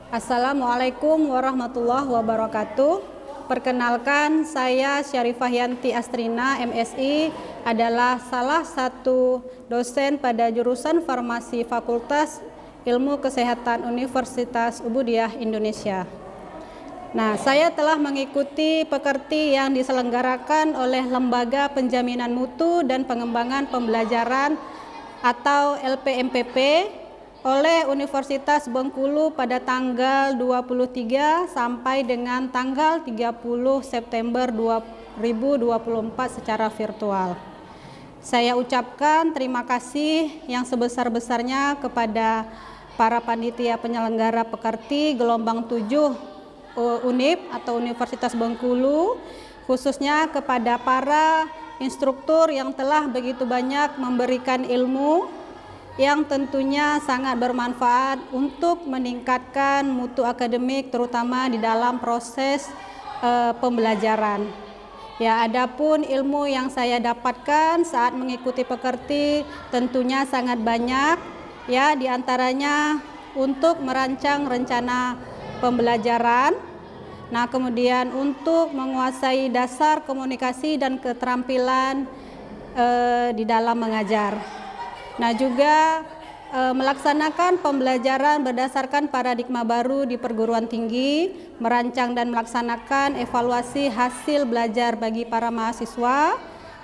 Assalamualaikum warahmatullahi wabarakatuh. Perkenalkan, saya Syarifah Yanti Astrina, MSI, adalah salah satu dosen pada jurusan Farmasi Fakultas Ilmu Kesehatan Universitas Ubudiyah Indonesia. Nah, saya telah mengikuti pekerti yang diselenggarakan oleh Lembaga Penjaminan Mutu dan Pengembangan Pembelajaran atau LPMPP oleh Universitas Bengkulu pada tanggal 23 sampai dengan tanggal 30 September 2024 secara virtual. Saya ucapkan terima kasih yang sebesar-besarnya kepada para panitia penyelenggara pekerti gelombang 7 UNIP atau Universitas Bengkulu, khususnya kepada para instruktur yang telah begitu banyak memberikan ilmu yang tentunya sangat bermanfaat untuk meningkatkan mutu akademik, terutama di dalam proses pembelajaran. Ya, adapun ilmu yang saya dapatkan saat mengikuti pekerti tentunya sangat banyak, ya, diantaranya untuk merancang rencana pembelajaran. Nah, kemudian untuk menguasai dasar komunikasi dan keterampilan di dalam mengajar. Nah, juga melaksanakan pembelajaran berdasarkan paradigma baru di perguruan tinggi, merancang dan melaksanakan evaluasi hasil belajar bagi para mahasiswa,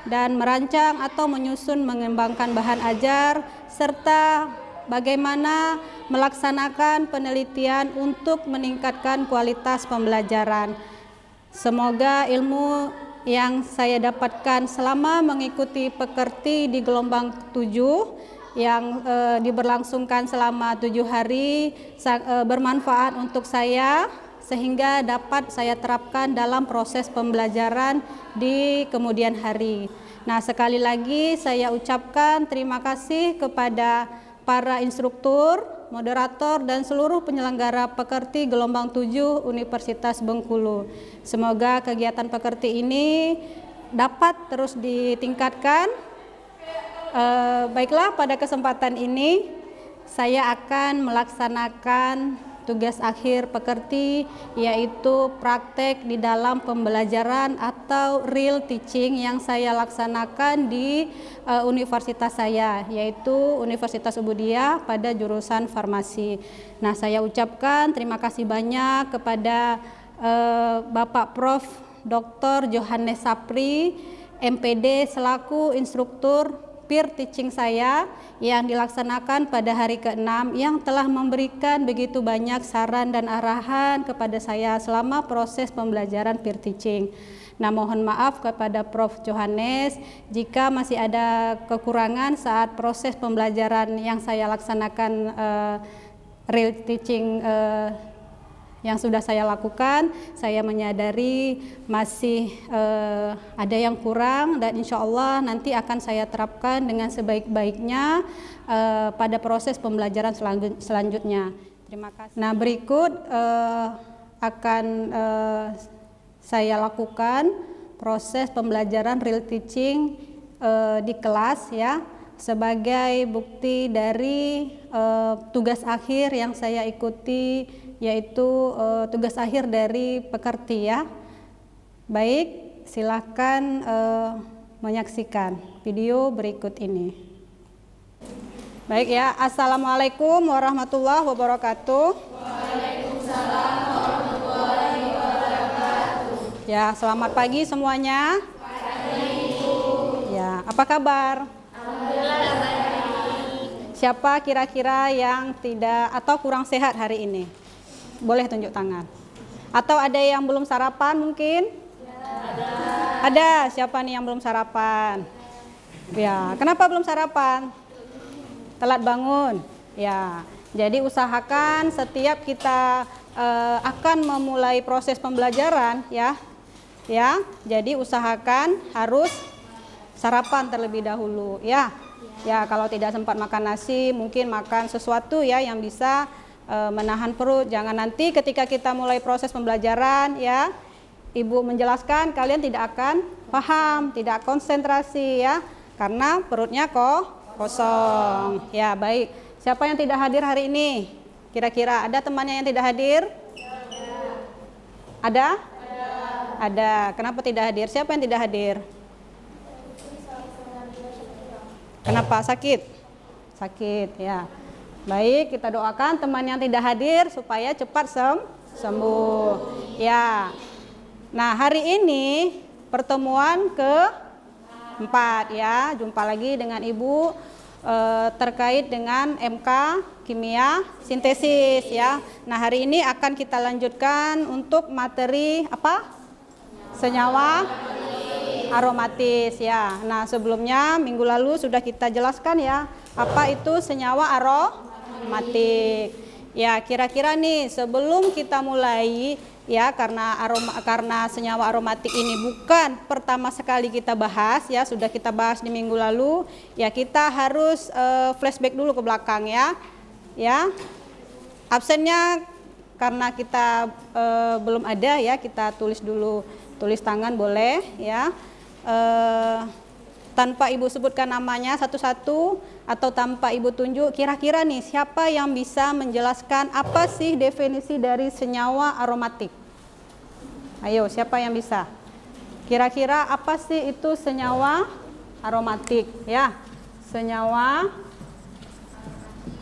dan merancang atau menyusun mengembangkan bahan ajar, serta bagaimana melaksanakan penelitian untuk meningkatkan kualitas pembelajaran. Semoga ilmu yang saya dapatkan selama mengikuti pekerti di gelombang 7 yang diberlangsungkan selama 7 hari bermanfaat untuk saya, sehingga dapat saya terapkan dalam proses pembelajaran di kemudian hari. Nah, sekali lagi saya ucapkan terima kasih kepada para instruktur, moderator, dan seluruh penyelenggara pekerti gelombang 7 Universitas Bengkulu. Semoga kegiatan pekerti ini dapat terus ditingkatkan. Baiklah, pada kesempatan ini saya akan melaksanakan tugas akhir pekerti, yaitu praktek di dalam pembelajaran atau real teaching yang saya laksanakan di universitas saya, yaitu Universitas Ubudiyah pada jurusan farmasi. Nah, saya ucapkan terima kasih banyak kepada Bapak Prof. Dr. Johannes Sapri, MPD, selaku instruktur peer teaching saya yang dilaksanakan pada hari ke-6, yang telah memberikan begitu banyak saran dan arahan kepada saya selama proses pembelajaran peer teaching. Nah, mohon maaf kepada Prof. Johannes jika masih ada kekurangan saat proses pembelajaran yang saya laksanakan real teaching yang sudah saya lakukan. Saya menyadari masih ada yang kurang, dan insya Allah nanti akan saya terapkan dengan sebaik-baiknya pada proses pembelajaran selanjutnya. Terima kasih. Nah, berikut akan saya lakukan proses pembelajaran real teaching di kelas, ya, sebagai bukti dari tugas akhir yang saya ikuti, yaitu tugas akhir dari pekerti, ya. Baik, silakan menyaksikan video berikut ini. Baik, ya. Assalamualaikum warahmatullahi wabarakatuh. Waalaikumsalam warahmatullahi wabarakatuh. Ya, selamat pagi semuanya. Pagi. Ya, apa kabar? Alhamdulillah baik. Siapa kira-kira yang tidak atau kurang sehat hari ini? Boleh tunjuk tangan. Atau ada yang belum sarapan mungkin? Ada. Siapa nih yang belum sarapan? Ya, kenapa belum sarapan? Telat bangun. Ya, jadi usahakan setiap kita akan memulai proses pembelajaran, ya. Ya, jadi usahakan harus sarapan terlebih dahulu, ya. Ya, kalau tidak sempat makan nasi, mungkin makan sesuatu, ya, yang bisa menahan perut. Jangan nanti ketika kita mulai proses pembelajaran, ya, Ibu menjelaskan, kalian tidak akan paham, tidak konsentrasi, ya, karena perutnya kosong. Ya, baik. Siapa yang tidak hadir hari ini? Kira-kira ada temannya yang tidak hadir? Ada? Ada. Kenapa tidak hadir? Siapa yang tidak hadir? Kenapa? Sakit? Sakit, ya. Baik, kita doakan teman yang tidak hadir supaya cepat sembuh. Ya. Nah, hari ini pertemuan keempat ya. Jumpa lagi dengan Ibu terkait dengan MK Kimia Sintesis ya. Nah, hari ini akan kita lanjutkan untuk materi apa? Senyawa aromatis ya. Nah, sebelumnya minggu lalu sudah kita jelaskan ya, apa itu senyawa aromatik. Ya, kira-kira nih sebelum kita mulai ya, karena senyawa aromatik ini bukan pertama sekali kita bahas ya, sudah kita bahas di minggu lalu. Ya, kita harus flashback dulu ke belakang ya. Ya. Absennya karena kita belum ada ya, kita tulis dulu, tulis tangan boleh ya. Tanpa Ibu sebutkan namanya satu-satu atau tanpa Ibu tunjuk, kira-kira nih siapa yang bisa menjelaskan apa sih definisi dari senyawa aromatik? Ayo, siapa yang bisa? Kira-kira apa sih itu senyawa aromatik ya? Senyawa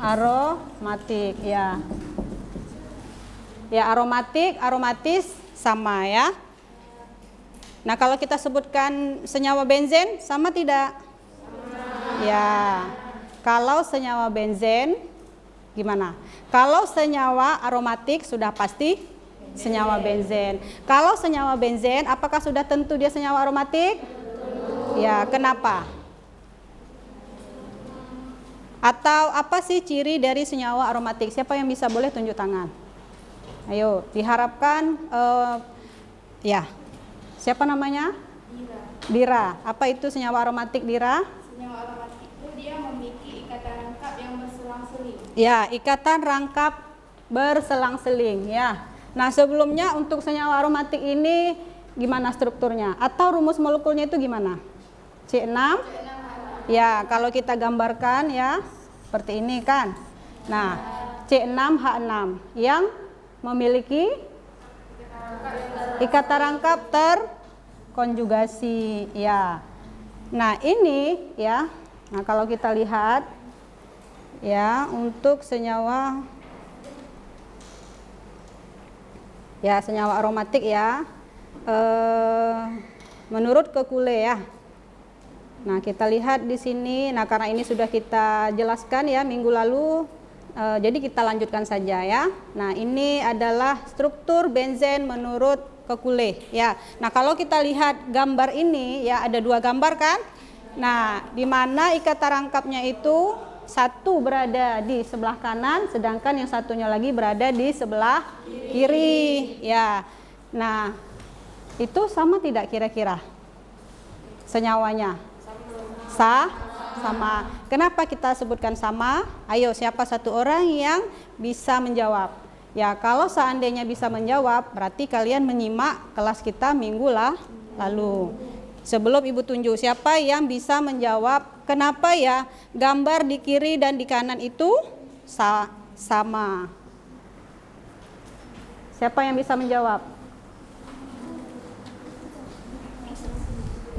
aromatik ya. Ya, aromatik, aromatis sama ya. Nah, kalau kita sebutkan senyawa benzen, sama tidak? Sama. Ya, kalau senyawa benzen, gimana? Kalau senyawa aromatik sudah pasti senyawa benzen. Kalau senyawa benzen, apakah sudah tentu dia senyawa aromatik? Ya, kenapa? Atau apa sih ciri dari senyawa aromatik? Siapa yang bisa, boleh tunjuk tangan? Ayo, diharapkan ya. Siapa namanya? Dira. Dira. Apa itu senyawa aromatik, Dira? Senyawa aromatik itu dia memiliki ikatan rangkap yang berselang-seling. Ya, ikatan rangkap berselang-seling ya. Nah, sebelumnya untuk senyawa aromatik ini gimana strukturnya? Atau rumus molekulnya itu gimana? C6? Ya, kalau kita gambarkan ya seperti ini kan. Nah, C6H6 yang memiliki ikatan rangkap terkonjugasi ya. Nah, ini ya. Nah, kalau kita lihat ya, untuk senyawa aromatik ya, menurut Kekulé ya. Nah, kita lihat di sini. Nah, karena ini sudah kita jelaskan ya minggu lalu, jadi kita lanjutkan saja ya. Nah, ini adalah struktur benzen menurut Kekulé ya. Nah, kalau kita lihat gambar ini ya, ada dua gambar kan. Nah, di mana ikatan rangkapnya itu satu berada di sebelah kanan, sedangkan yang satunya lagi berada di sebelah kiri ya. Nah, itu sama tidak kira-kira senyawanya? Sama. Kenapa kita sebutkan sama? Ayo, siapa satu orang yang bisa menjawab? Ya, kalau seandainya bisa menjawab, berarti kalian menyimak kelas kita minggu lalu. Sebelum Ibu tunjuk, siapa yang bisa menjawab kenapa ya gambar di kiri dan di kanan itu sama? Siapa yang bisa menjawab?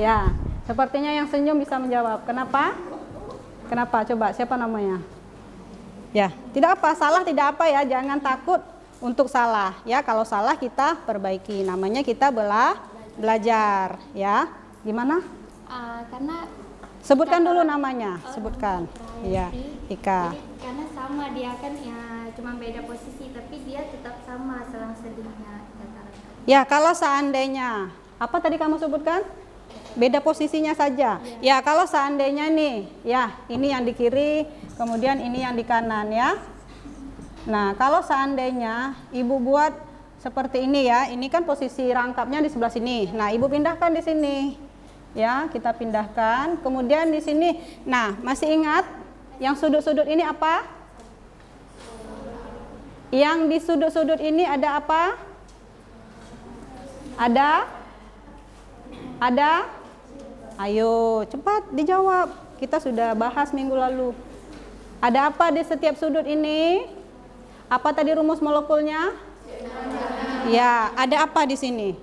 Ya, sepertinya yang senyum bisa menjawab. Kenapa? Kenapa? Coba, siapa namanya? Ya, tidak apa, salah tidak apa ya, jangan takut untuk salah ya. Kalau salah kita perbaiki, namanya kita belajar ya. Gimana? Karena sebutkan dulu namanya, sebutkan. Iya, Ika. Jadi, karena sama dia kan ya, cuma beda posisi tapi dia tetap sama selang-selingnya. Ya, kalau seandainya apa tadi kamu sebutkan? Beda posisinya saja. Ya, kalau seandainya nih, ya ini yang di kiri, kemudian ini yang di kanan ya. Nah, kalau seandainya Ibu buat seperti ini ya, ini kan posisi rangkapnya di sebelah sini. Nah, Ibu pindahkan di sini. Ya, kita pindahkan. Kemudian di sini, nah masih ingat yang sudut-sudut ini apa? Yang di sudut-sudut ini ada apa? Ada? Ayo, cepat dijawab. Kita sudah bahas minggu lalu. Ada apa di setiap sudut ini? Apa tadi rumus molekulnya? Ya, ada apa di sini?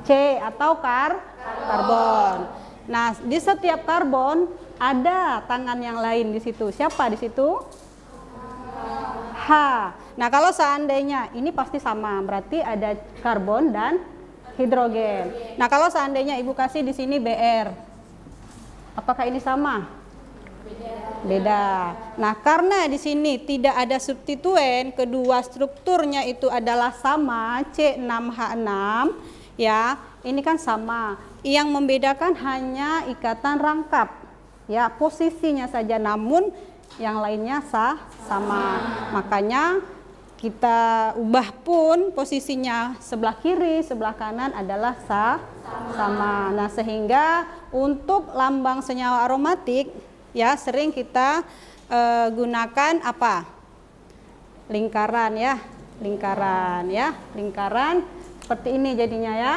C atau karbon. Nah, di setiap karbon ada tangan yang lain di situ. Siapa di situ? H. Nah, kalau seandainya ini pasti sama, berarti ada karbon dan hidrogen. Nah, kalau seandainya Ibu kasih di sini Br, apakah ini sama? Beda. Nah, karena di sini tidak ada substituen, kedua strukturnya itu adalah sama, C6H6, ya. Ini kan sama. Yang membedakan hanya ikatan rangkap, ya, posisinya saja, namun yang lainnya sama. Makanya kita ubah pun posisinya sebelah kiri, sebelah kanan adalah sama. Nah, sehingga untuk lambang senyawa aromatik ya sering kita gunakan apa? Lingkaran ya, lingkaran seperti ini jadinya ya.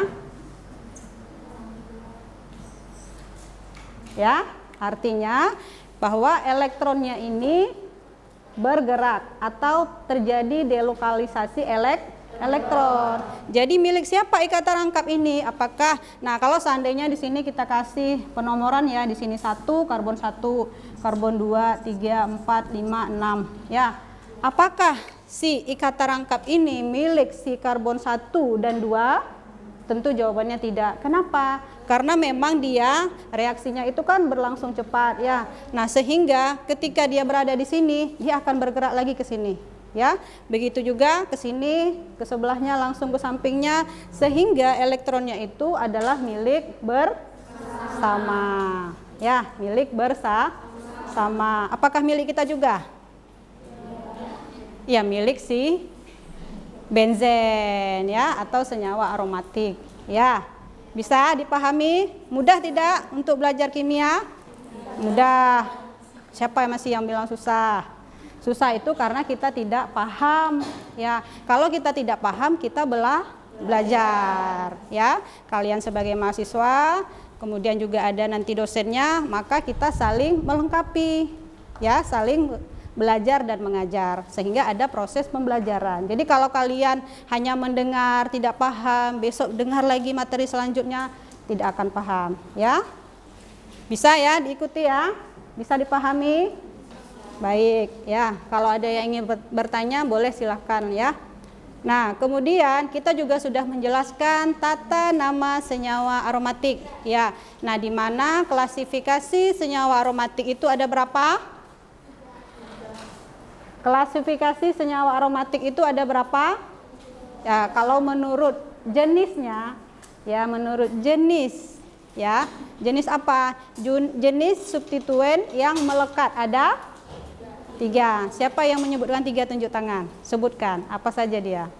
Ya, artinya bahwa elektronnya ini bergerak atau terjadi delokalisasi elektron. Jadi milik siapa ikatan rangkap ini? Apakah, nah kalau seandainya di sini kita kasih penomoran ya, di sini 1, karbon 1, karbon 2, 3, 4, 5, 6 ya. Apakah si ikatan rangkap ini milik si karbon 1 dan 2? Tentu jawabannya tidak. Kenapa? Karena memang dia reaksinya itu kan berlangsung cepat ya. Nah, sehingga ketika dia berada di sini, dia akan bergerak lagi ke sini ya. Begitu juga ke sini, ke sebelahnya, langsung ke sampingnya, sehingga elektronnya itu adalah milik bersama. Ya, milik bersama. Apakah milik kita juga? Ya, milik si benzen ya, atau senyawa aromatik ya. Bisa dipahami? Mudah tidak untuk belajar kimia? Mudah. Siapa yang masih yang bilang susah? Susah itu karena kita tidak paham ya. Kalau kita tidak paham, kita belajar ya. Kalian sebagai mahasiswa, kemudian juga ada nanti dosennya, maka kita saling melengkapi ya, saling belajar dan mengajar, sehingga ada proses pembelajaran. Jadi kalau kalian hanya mendengar tidak paham, besok dengar lagi materi selanjutnya tidak akan paham ya. Bisa ya diikuti ya, bisa dipahami. Baik ya, kalau ada yang ingin bertanya boleh silahkan ya. Nah, kemudian kita juga sudah menjelaskan tata nama senyawa aromatik ya. Nah, di mana klasifikasi senyawa aromatik itu ada berapa? Klasifikasi senyawa aromatik itu ada berapa? Ya, kalau menurut jenisnya, ya menurut jenis, ya jenis apa? Jenis substituen yang melekat ada 3. Siapa yang menyebutkan 3? Tunjuk tangan. Sebutkan apa saja dia.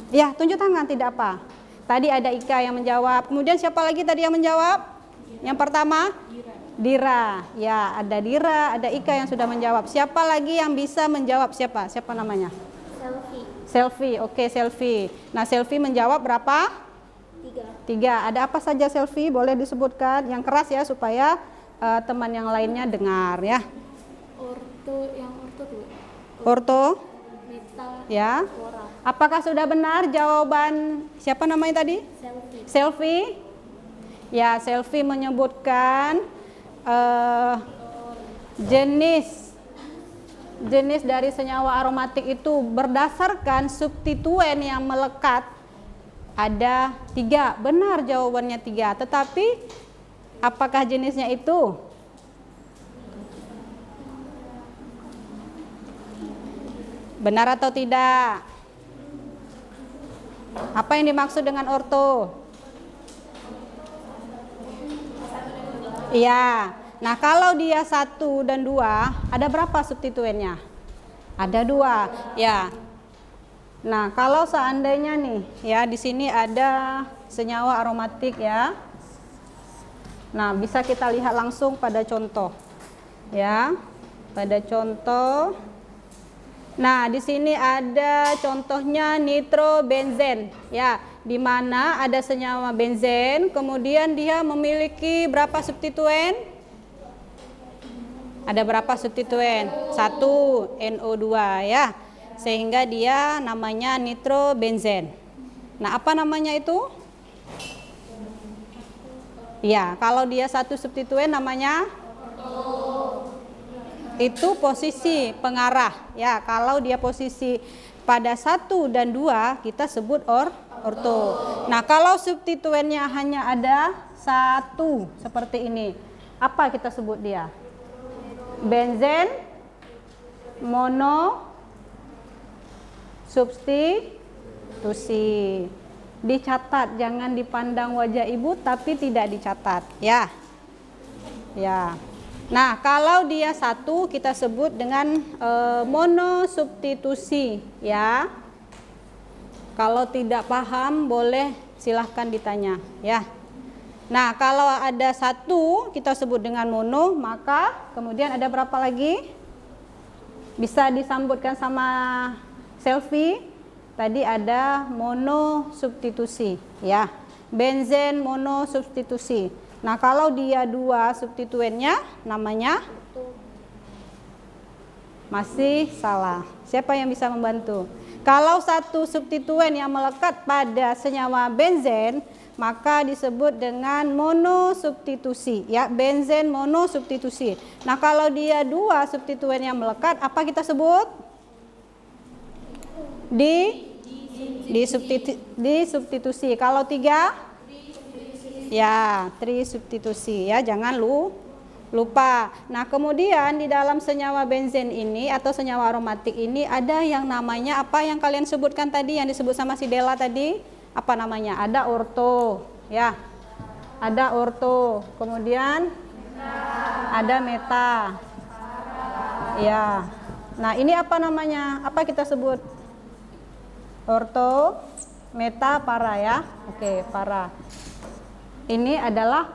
Ya, tunjuk tangan, tidak apa. Tadi ada Ika yang menjawab. Kemudian siapa lagi tadi yang menjawab? Yang pertama? Dira, ya ada Dira, ada Ika yang sudah menjawab. Siapa lagi yang bisa menjawab? Siapa namanya? Selfie, oke Selfie. Nah Selfie menjawab berapa? 3. Ada apa saja Selfie? Boleh disebutkan yang keras ya supaya teman yang lainnya dengar ya. Orto, metal, ya. Apakah sudah benar jawaban siapa namanya tadi? Selfie. Ya, Selfie menyebutkan jenis dari senyawa aromatik itu berdasarkan substituen yang melekat ada 3. Benar jawabannya 3. Tetapi apakah jenisnya itu? Benar atau tidak? Apa yang dimaksud dengan orto? Iya. Nah, kalau dia 1 dan 2, ada berapa substituennya? Ada 2. Ya. Nah, kalau seandainya nih, ya di sini ada senyawa aromatik ya. Nah, bisa kita lihat langsung pada contoh. Ya. Pada contoh. Nah, di sini ada contohnya nitrobenzen ya. Di mana ada senyawa benzen, kemudian dia memiliki berapa substituen? Ada berapa substituen? 1 NO2 ya. Sehingga dia namanya nitrobenzen. Nah, apa namanya itu? Ya, kalau dia satu substituen namanya itu posisi pengarah. Ya, kalau dia posisi pada 1 dan 2 kita sebut orto. Nah, kalau substituennya hanya ada 1 seperti ini, apa kita sebut dia? Benzen mono substitusi. Dicatat, jangan dipandang wajah ibu tapi tidak dicatat ya. Ya. Nah, kalau dia 1 kita sebut dengan monosubstitusi ya. Kalau tidak paham boleh silahkan ditanya ya. Nah, kalau ada 1 kita sebut dengan mono, maka kemudian ada berapa lagi? Bisa disambutkan sama selfie. Tadi ada monosubstitusi ya. Benzen monosubstitusi. Nah, kalau dia 2 substituennya namanya masih salah. Siapa yang bisa membantu? Kalau 1 substituen yang melekat pada senyawa benzen, maka disebut dengan monosubstitusi ya, benzen monosubstitusi. Nah, kalau dia 2 substituen yang melekat, apa kita sebut? Disubstitusi. Kalau 3 ya, trisubstitusi ya, jangan lupa. Nah, kemudian di dalam senyawa benzen ini atau senyawa aromatik ini ada yang namanya apa yang kalian sebutkan tadi, yang disebut sama si Dela tadi? Apa namanya? Ada orto ya. Ada orto. Kemudian ada meta. Ya. Nah, ini apa namanya? Apa kita sebut? Orto, meta, para ya. Oke, para. Ini adalah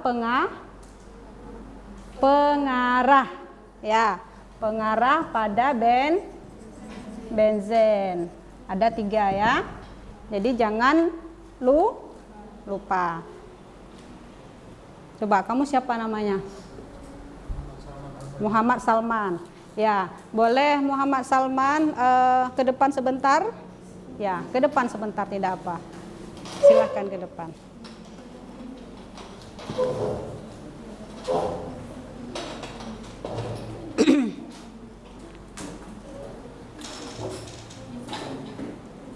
pengarah ya, pengarah pada benzen. Ada 3 ya. Jadi jangan lupa. Coba kamu siapa namanya? Muhammad Salman. Ya, boleh Muhammad Salman ke depan sebentar? Ya, ke depan sebentar tidak apa. Silahkan ke depan.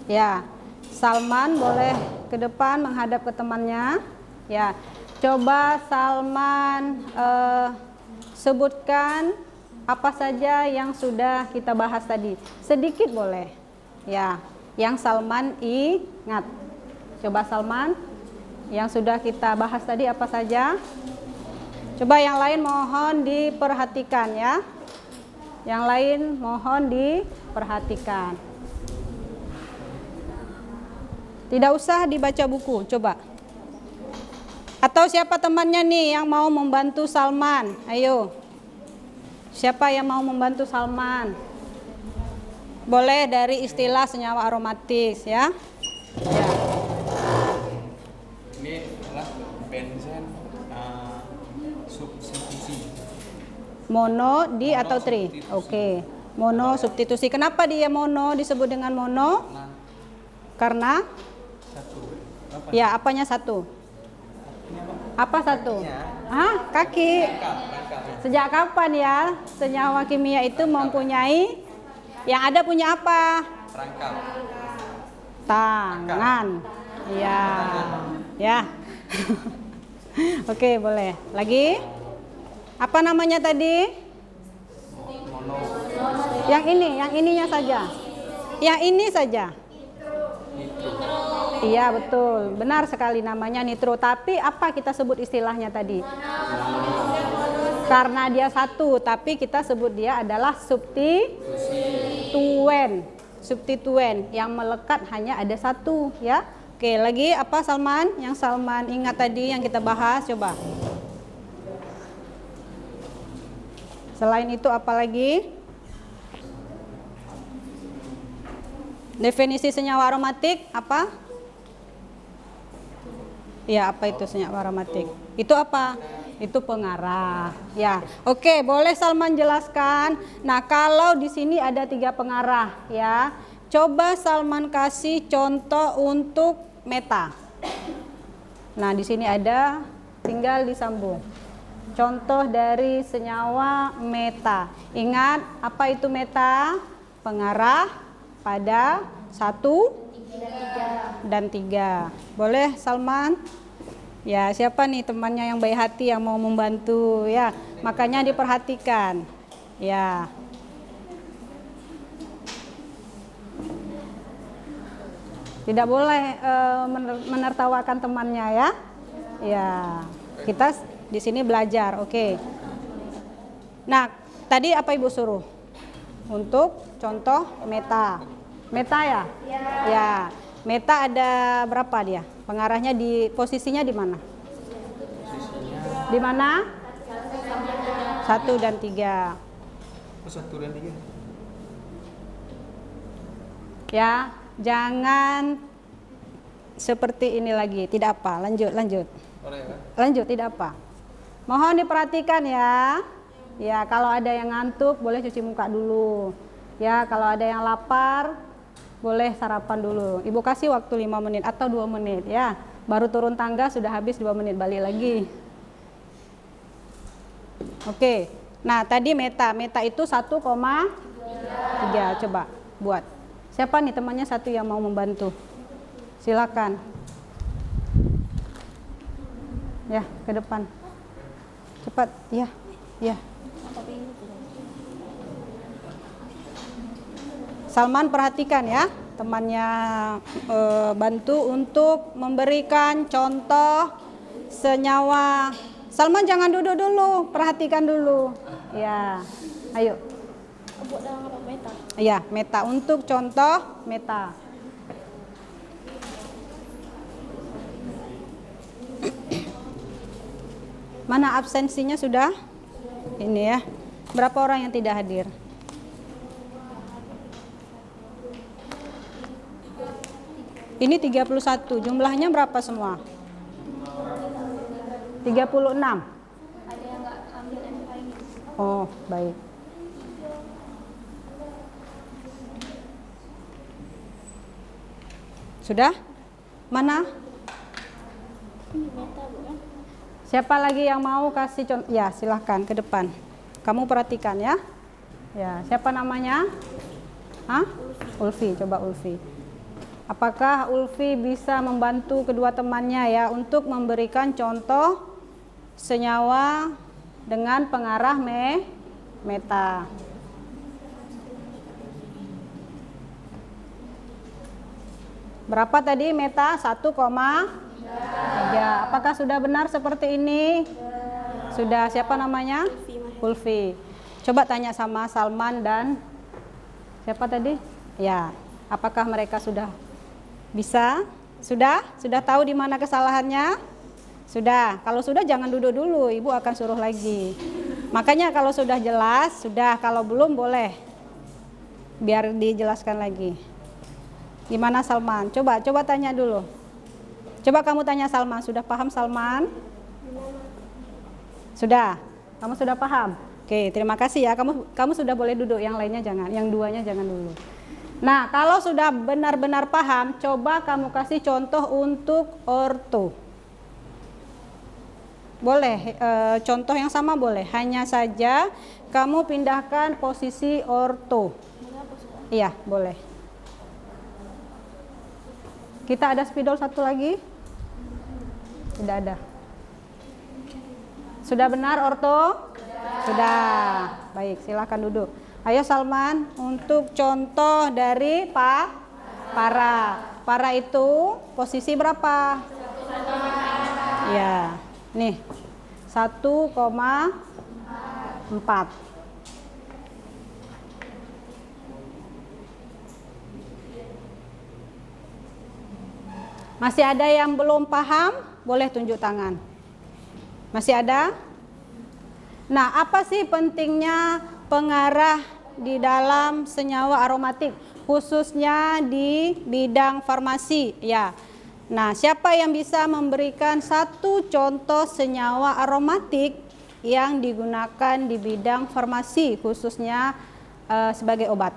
Ya, Salman boleh ke depan menghadap ke temannya. Ya, coba Salman sebutkan apa saja yang sudah kita bahas tadi. Sedikit boleh. Ya, yang Salman ingat. Coba Salman, yang sudah kita bahas tadi apa saja? Coba yang lain mohon diperhatikan ya. Yang lain mohon diperhatikan. Tidak usah dibaca buku, coba. Atau siapa temannya nih yang mau membantu Salman? Ayo. Siapa yang mau membantu Salman? Boleh dari istilah senyawa aromatis ya. Ya. Ini adalah benzen substitusi. Mono, di atau tri? Oke. Mono substitusi. Kenapa dia mono disebut dengan mono? Karena ya, apanya 1? Apa 1? Hah? Kaki. Sejak kapan ya senyawa kimia itu mempunyai, yang ada punya apa? Rangkap. Tangan. Ya. Ya. Oke, boleh. Lagi? Apa namanya tadi? Mono. Yang ininya saja. Yang ini saja. Iya, betul. Benar sekali namanya nitro. Tapi apa kita sebut istilahnya tadi? Karena dia 1, tapi kita sebut dia adalah substituen. Substituen yang melekat hanya ada 1 ya. Oke, lagi apa Salman? Yang Salman ingat tadi yang kita bahas, coba. Selain itu apa lagi? Definisi senyawa aromatik apa? Ya, apa itu senyawa aromatik? Itu apa? Itu pengarah. Ya, oke, boleh Salman jelaskan. Nah, kalau di sini ada 3 pengarah, ya. Coba Salman kasih contoh untuk meta. Nah, di sini ada, tinggal disambung. Contoh dari senyawa meta. Ingat, apa itu meta? Pengarah pada 1 dan 3. Boleh Salman? Ya, siapa nih temannya yang baik hati yang mau membantu ya? Makanya diperhatikan. Ya. Tidak boleh menertawakan temannya ya. Ya. Kita di sini belajar, oke. Nah, tadi apa Ibu suruh? Untuk contoh meta. Meta ya? Ya. Meta ada berapa dia? Pengarahnya di posisinya di mana? Di mana? 1 dan 3. 1 dan 3. Ya, jangan seperti ini lagi. Tidak apa. Lanjut. Lanjut, tidak apa. Mohon diperhatikan ya. Ya, kalau ada yang ngantuk boleh cuci muka dulu. Ya, kalau ada yang lapar boleh sarapan dulu. Ibu kasih waktu 5 menit atau 2 menit ya. Baru turun tangga sudah habis 2 menit, balik lagi. Oke. Nah, tadi meta. Meta itu 1,3. Coba buat. Siapa nih temannya satu yang mau membantu? Silakan. Ya, ke depan. Cepat. Ya. Ya. Salman perhatikan ya, temannya bantu untuk memberikan contoh senyawa. Salman jangan duduk dulu, perhatikan dulu. Ya, ayo. Buat dalam apa meta? Ya, meta untuk contoh meta. Mana absensinya sudah? Ini ya. Berapa orang yang tidak hadir? Ini 31, jumlahnya berapa semua? 36. Ada yang nggak ambil MK ini. Oh, baik. Sudah? Mana? Ini meta bukan? Siapa lagi yang mau kasih contoh? Ya, silahkan ke depan. Kamu perhatikan ya. Ya, siapa namanya? Hah? Ulfi, coba Ulfi. Apakah Ulfi bisa membantu kedua temannya ya untuk memberikan contoh senyawa dengan pengarah meta? Berapa tadi meta? 1,3. Apakah sudah benar seperti ini? Sudah. Siapa namanya? Ulfi. Coba tanya sama Salman dan siapa tadi? Ya. Apakah mereka sudah bisa? Sudah? Sudah tahu di mana kesalahannya? Sudah. Kalau sudah jangan duduk dulu, Ibu akan suruh lagi. Makanya kalau sudah jelas, sudah. Kalau belum boleh. Biar dijelaskan lagi. Gimana Salman? Coba tanya dulu. Coba kamu tanya Salman, sudah paham Salman? Sudah? Kamu sudah paham? Oke, terima kasih ya. Kamu sudah boleh duduk, yang lainnya jangan, yang duanya jangan dulu. Nah, kalau sudah benar-benar paham, coba kamu kasih contoh untuk orto. Boleh, contoh yang sama boleh. Hanya saja kamu pindahkan posisi orto. Iya, boleh. Kita ada spidol satu lagi? Tidak ada. Sudah benar orto? Sudah. Baik, silakan duduk. Ayo Salman, untuk contoh dari para. Para itu posisi berapa? Ya, nih 1,4. Masih ada yang belum paham? Boleh tunjuk tangan. Masih ada? Nah, apa sih pentingnya pengarah di dalam senyawa aromatik, khususnya di bidang farmasi? Ya, Nah, siapa yang bisa memberikan satu contoh senyawa aromatik yang digunakan di bidang farmasi, khususnya sebagai obat?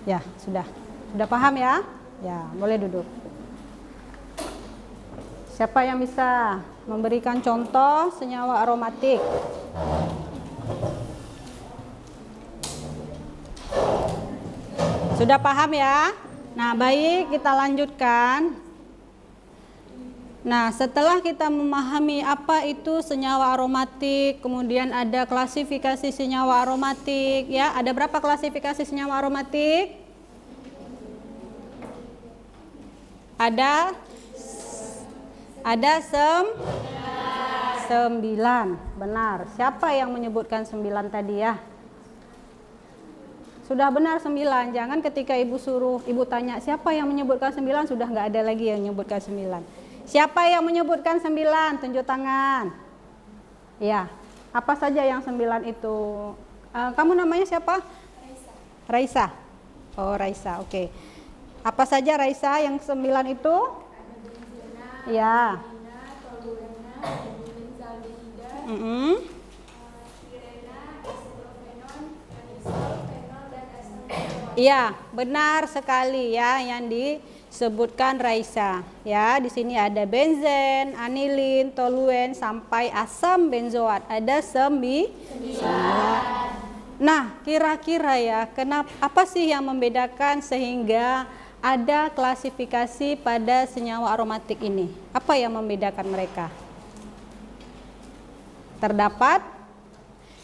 Ya, sudah paham ya? Ya, boleh duduk. Siapa yang bisa memberikan contoh senyawa aromatik? Sudah paham ya? Nah, baik, kita lanjutkan. Nah, setelah kita memahami apa itu senyawa aromatik, kemudian ada klasifikasi senyawa aromatik, ya. Ada berapa klasifikasi senyawa aromatik? Ada 9. Benar. Siapa yang menyebutkan 9 tadi ya? Sudah benar 9. Jangan ketika ibu tanya siapa yang menyebutkan 9, sudah nggak ada lagi yang menyebutkan 9. Siapa yang menyebutkan 9? Tunjuk tangan. Ya, apa saja yang 9 itu? Kamu namanya siapa? Raisa. Oh, Raisa, oke. Apa saja Raisa yang 9 itu? Ya. Iya, benar sekali ya yang disebutkan Raisa. Ya, di sini ada benzen, anilin, toluen sampai asam benzoat. Ada 9. Nah, kira-kira ya, apa sih yang membedakan sehingga ada klasifikasi pada senyawa aromatik ini? Apa yang membedakan mereka? Terdapat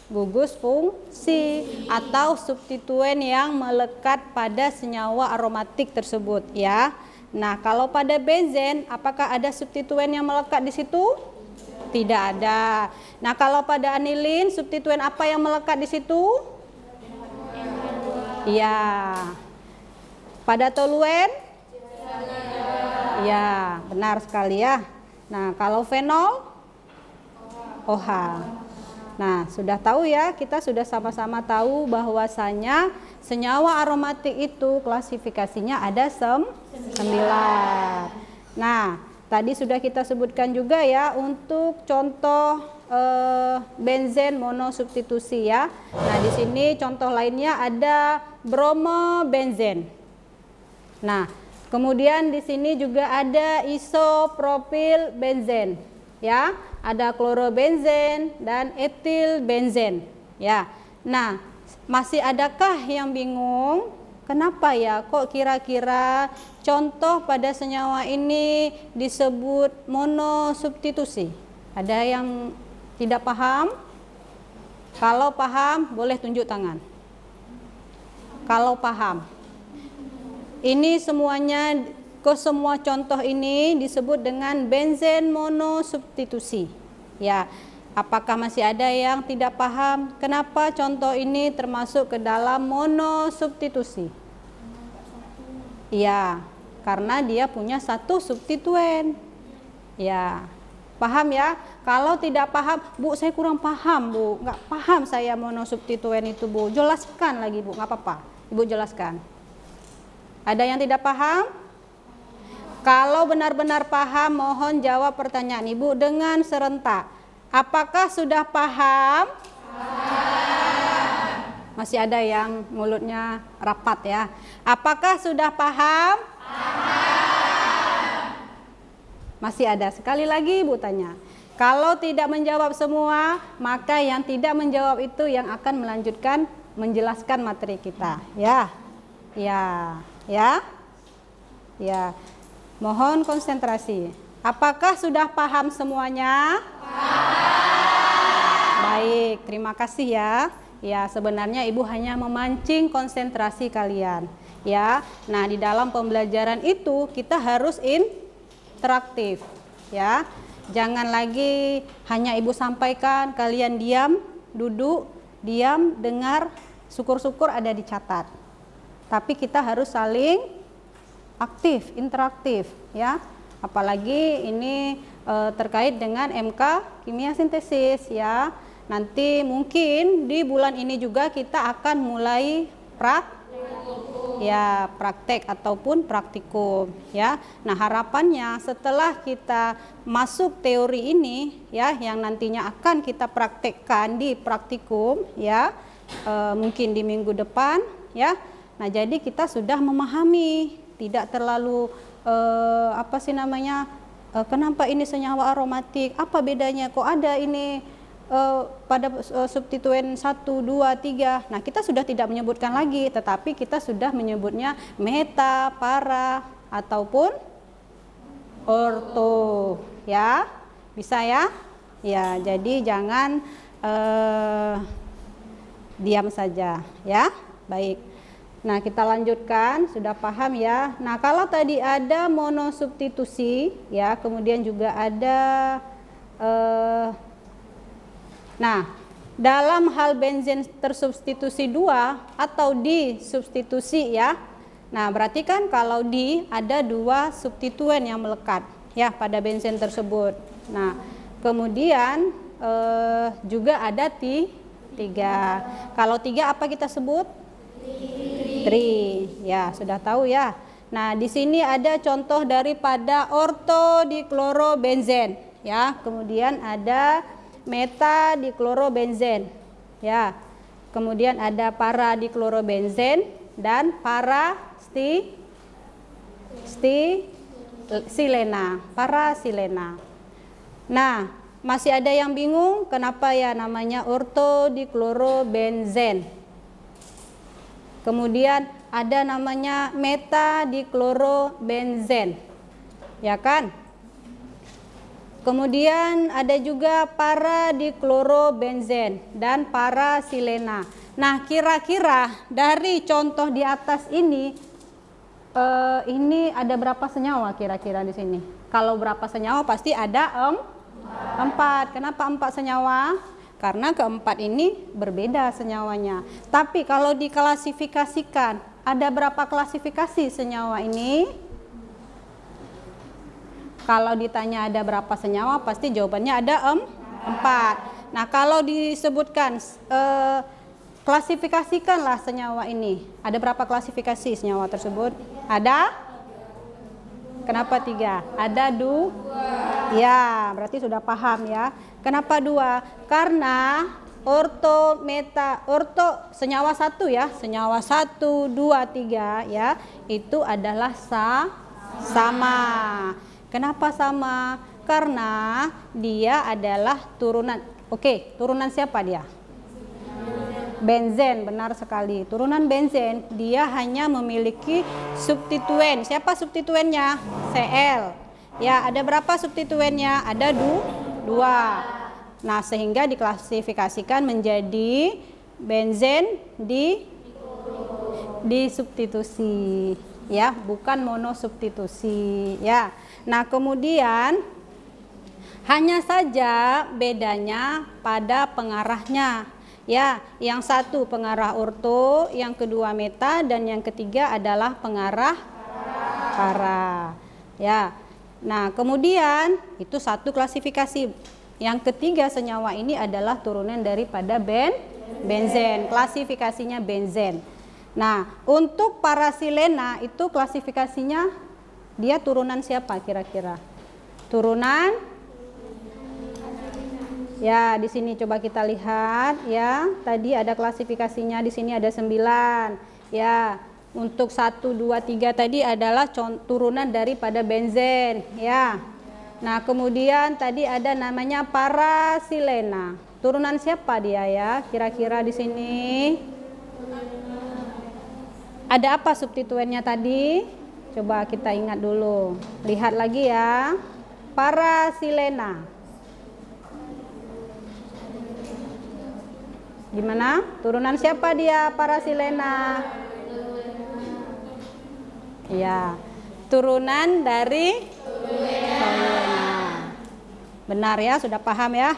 gugus fungsi atau substituen yang melekat pada senyawa aromatik tersebut ya. Nah, kalau pada benzen, apakah ada substituen yang melekat di situ? Tidak ada. Nah, kalau pada anilin, substituen apa yang melekat di situ? Iya. Pada toluen? Ya, benar sekali ya. Nah, kalau fenol? OH. Nah, sudah tahu ya, kita sudah sama-sama tahu bahwasanya senyawa aromatik itu klasifikasinya ada 9. Nah, tadi sudah kita sebutkan juga ya untuk contoh benzen monosubstitusi ya. Nah, di sini contoh lainnya ada bromobenzen. Nah, kemudian di sini juga ada isopropil benzen ya. Ada klorobenzen dan etilbenzen ya. Nah, masih adakah yang bingung? Kenapa ya kok kira-kira contoh pada senyawa ini disebut monosubstitusi? Ada yang tidak paham? Kalau paham boleh tunjuk tangan. Kalau paham. Ini semuanya, semua contoh ini disebut dengan benzen monosubstitusi. Ya, apakah masih ada yang tidak paham? Kenapa contoh ini termasuk ke dalam monosubstitusi? Ya, karena dia punya satu substituen. Ya, paham ya? Kalau tidak paham, Bu, saya kurang paham, Bu. Nggak paham saya monosubstituen itu, Bu. Jelaskan lagi, Bu. Nggak apa-apa. Ibu jelaskan. Ada yang tidak paham? Kalau benar-benar paham, mohon jawab pertanyaan Ibu dengan serentak. Apakah sudah paham? Masih ada yang mulutnya rapat ya. Apakah sudah paham? Masih ada. Sekali lagi Ibu tanya. Kalau tidak menjawab semua, maka yang tidak menjawab itu yang akan melanjutkan menjelaskan materi kita. Ya. Mohon konsentrasi. Apakah sudah paham semuanya? Baik, terima kasih ya. Ya, sebenarnya Ibu hanya memancing konsentrasi kalian. Ya, nah di dalam pembelajaran itu kita harus interaktif. Ya, jangan lagi hanya Ibu sampaikan, kalian diam, duduk, diam, dengar, syukur-syukur ada dicatat. Tapi kita harus saling aktif, interaktif ya. Apalagi ini terkait dengan MK kimia sintesis ya. Nanti mungkin di bulan ini juga kita akan mulai praktek ya praktek ataupun praktikum ya. Nah, harapannya setelah kita masuk teori ini ya, yang nantinya akan kita praktekkan di praktikum ya, mungkin di minggu depan ya. Nah, jadi kita sudah memahami, tidak terlalu kenapa ini senyawa aromatik, apa bedanya, kok ada ini pada substituen 1, 2, 3. Nah, kita sudah tidak menyebutkan lagi, tetapi kita sudah menyebutnya meta, para, ataupun orto ya. Bisa ya? Ya, jadi jangan diam saja ya. Baik. Nah, kita lanjutkan, sudah paham ya. Nah, kalau tadi ada monosubstitusi ya, kemudian juga ada nah, dalam hal benzen tersubstitusi 2 atau disubstitusi ya. Nah, berarti kan kalau ada 2 substituen yang melekat ya pada benzen tersebut. Nah, kemudian juga ada 3. Kalau 3 apa kita sebut? Tri. Ya, sudah tahu ya. Nah, di sini ada contoh daripada ortodiklorobenzen ya. Kemudian ada metadiklorobenzen ya. Kemudian ada paradiklorobenzen dan parasilena. Nah, masih ada yang bingung kenapa ya namanya ortodiklorobenzen. Kemudian ada namanya metadiklorobenzen. Ya kan? Kemudian ada juga paradiklorobenzen dan parasilena. Nah, kira-kira dari contoh di atas ini ada berapa senyawa kira-kira di sini? Kalau berapa senyawa pasti ada 4. Kenapa 4 senyawa? Karena keempat ini berbeda senyawanya. Tapi kalau diklasifikasikan, ada berapa klasifikasi senyawa ini? Kalau ditanya ada berapa senyawa, pasti jawabannya ada 4. Nah, kalau disebutkan klasifikasikanlah senyawa ini. Ada berapa klasifikasi senyawa tersebut? Ada? Kenapa 3? Ada 2? Ya, berarti sudah paham ya. Kenapa 2? Karena orto senyawa 1 ya. Senyawa 1, 2, 3 ya. Itu adalah sama. Kenapa sama? Karena dia adalah turunan. Oke, turunan siapa dia? Benzen, benar sekali. Turunan benzen, dia hanya memiliki substituen. Siapa substituennya? Cl. Ya, ada berapa substituennya? Ada 2. Nah, sehingga diklasifikasikan menjadi benzen di substitusi. Ya, bukan monosubstitusi. Ya. Nah, kemudian hanya saja bedanya pada pengarahnya. Ya, yang satu pengarah orto, yang kedua meta, dan yang ketiga adalah pengarah para. Ya. Nah, kemudian itu satu klasifikasi. Yang ketiga senyawa ini adalah turunan daripada benzen. Klasifikasinya benzen. Nah, untuk parasilena itu klasifikasinya dia turunan siapa kira-kira? Turunan? Ya, di sini coba kita lihat ya. Tadi ada klasifikasinya, di sini ada 9. Ya, untuk 1, 2, 3 tadi adalah turunan daripada benzen ya. Nah, kemudian tadi ada namanya parasilena. Turunan siapa dia ya? Kira-kira di sini ada apa substituennya tadi? Coba kita ingat dulu. Lihat lagi ya. Parasilena. Gimana? Turunan siapa dia parasilena? Ya. Turunan dari toluena. Benar ya, sudah paham ya?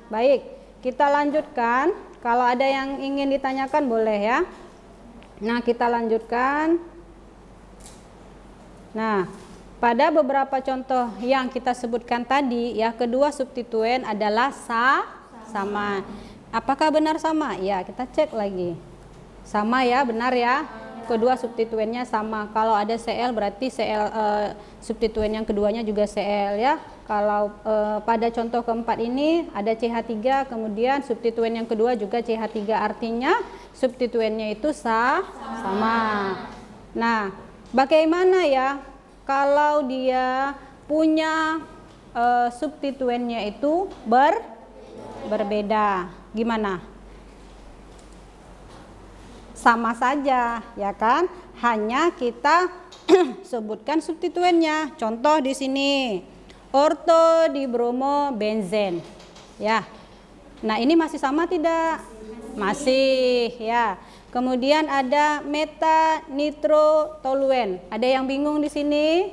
Baik, kita lanjutkan. Kalau ada yang ingin ditanyakan boleh ya. Nah, kita lanjutkan. Nah, pada beberapa contoh yang kita sebutkan tadi ya, kedua substituen adalah sama. Apakah benar sama? Ya, kita cek lagi. Sama ya, benar ya? kedua substituennya sama. Kalau ada Cl berarti Cl substituen yang keduanya juga Cl ya. Kalau pada contoh keempat ini ada CH3, kemudian substituen yang kedua juga CH3, artinya substituennya itu sama. Nah, bagaimana ya kalau dia punya substituennya itu berbeda? Gimana? Sama saja ya kan? Hanya kita sebutkan substituennya. Contoh di sini ortodibromobenzen ya. Nah, ini masih sama tidak? Masih ya. Kemudian ada metanitrotoluen. Ada yang bingung di sini?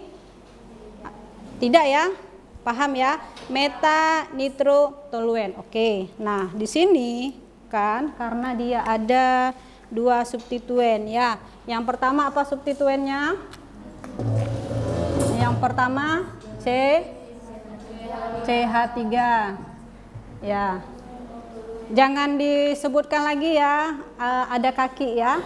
Tidak ya? Paham ya? Metanitrotoluen. Oke. Nah, di sini kan karena dia ada dua substituen ya. Yang pertama apa substituennya? Yang pertama CH3 ya. Jangan disebutkan lagi ya, ada kaki ya.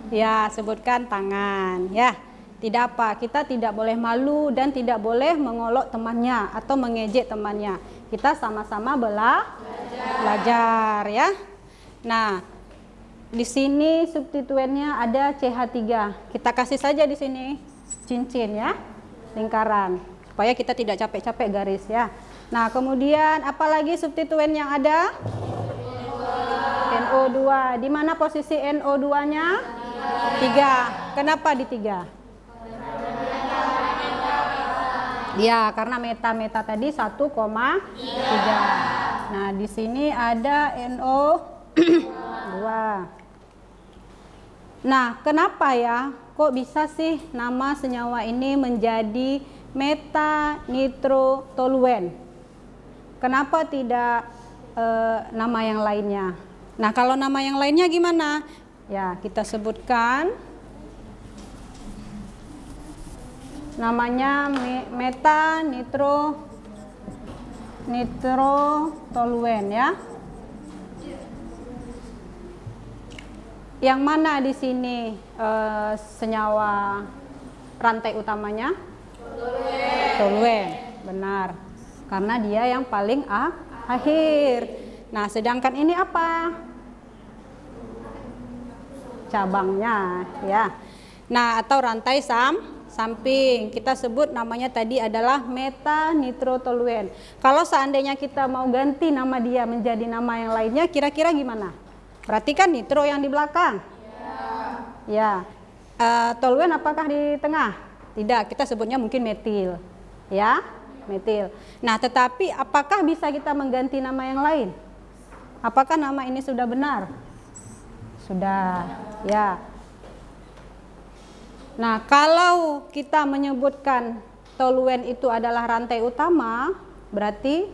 Ya, sebutkan tangan ya. Tidak apa, kita tidak boleh malu dan tidak boleh mengolok temannya atau mengejek temannya. Kita sama-sama belajar ya. Nah, di sini substituennya ada CH3. Kita kasih saja di sini cincin ya, lingkaran, supaya kita tidak capek-capek garis ya. Nah, kemudian apalagi substituen yang ada? NO2. Di mana posisi NO2-nya? 3. Kenapa di 3? Ya, karena meta tadi 1,3. Nah, di sini ada NO2. Nah, kenapa ya? Kok bisa sih nama senyawa ini menjadi metanitrotoluen? Kenapa tidak nama yang lainnya? Nah, kalau nama yang lainnya gimana? Ya, kita sebutkan namanya metanitrotoluen ya. Yang mana di sini senyawa rantai utamanya? Toluen. Benar. Karena dia yang paling akhir. Nah, sedangkan ini apa? Cabangnya ya. Nah, atau rantai samping. Kita sebut namanya tadi adalah metanitrotoluen. Kalau seandainya kita mau ganti nama dia menjadi nama yang lainnya, kira-kira gimana? Berarti kan nitro yang di belakang. Ya. Toluen apakah di tengah? Tidak, kita sebutnya mungkin metil. Ya, metil. Nah, tetapi apakah bisa kita mengganti nama yang lain? Apakah nama ini sudah benar? Sudah, ya. Nah, kalau kita menyebutkan toluen itu adalah rantai utama, berarti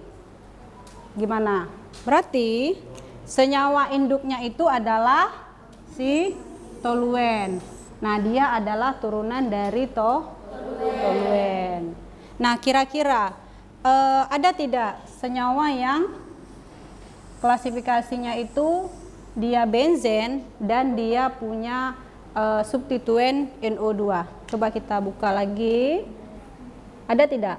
gimana? Berarti senyawa induknya itu adalah si toluen. Nah, dia adalah turunan dari toluen. Nah, kira-kira ada tidak senyawa yang klasifikasinya itu dia benzen dan dia punya substituen NO2? Coba kita buka lagi. Ada tidak?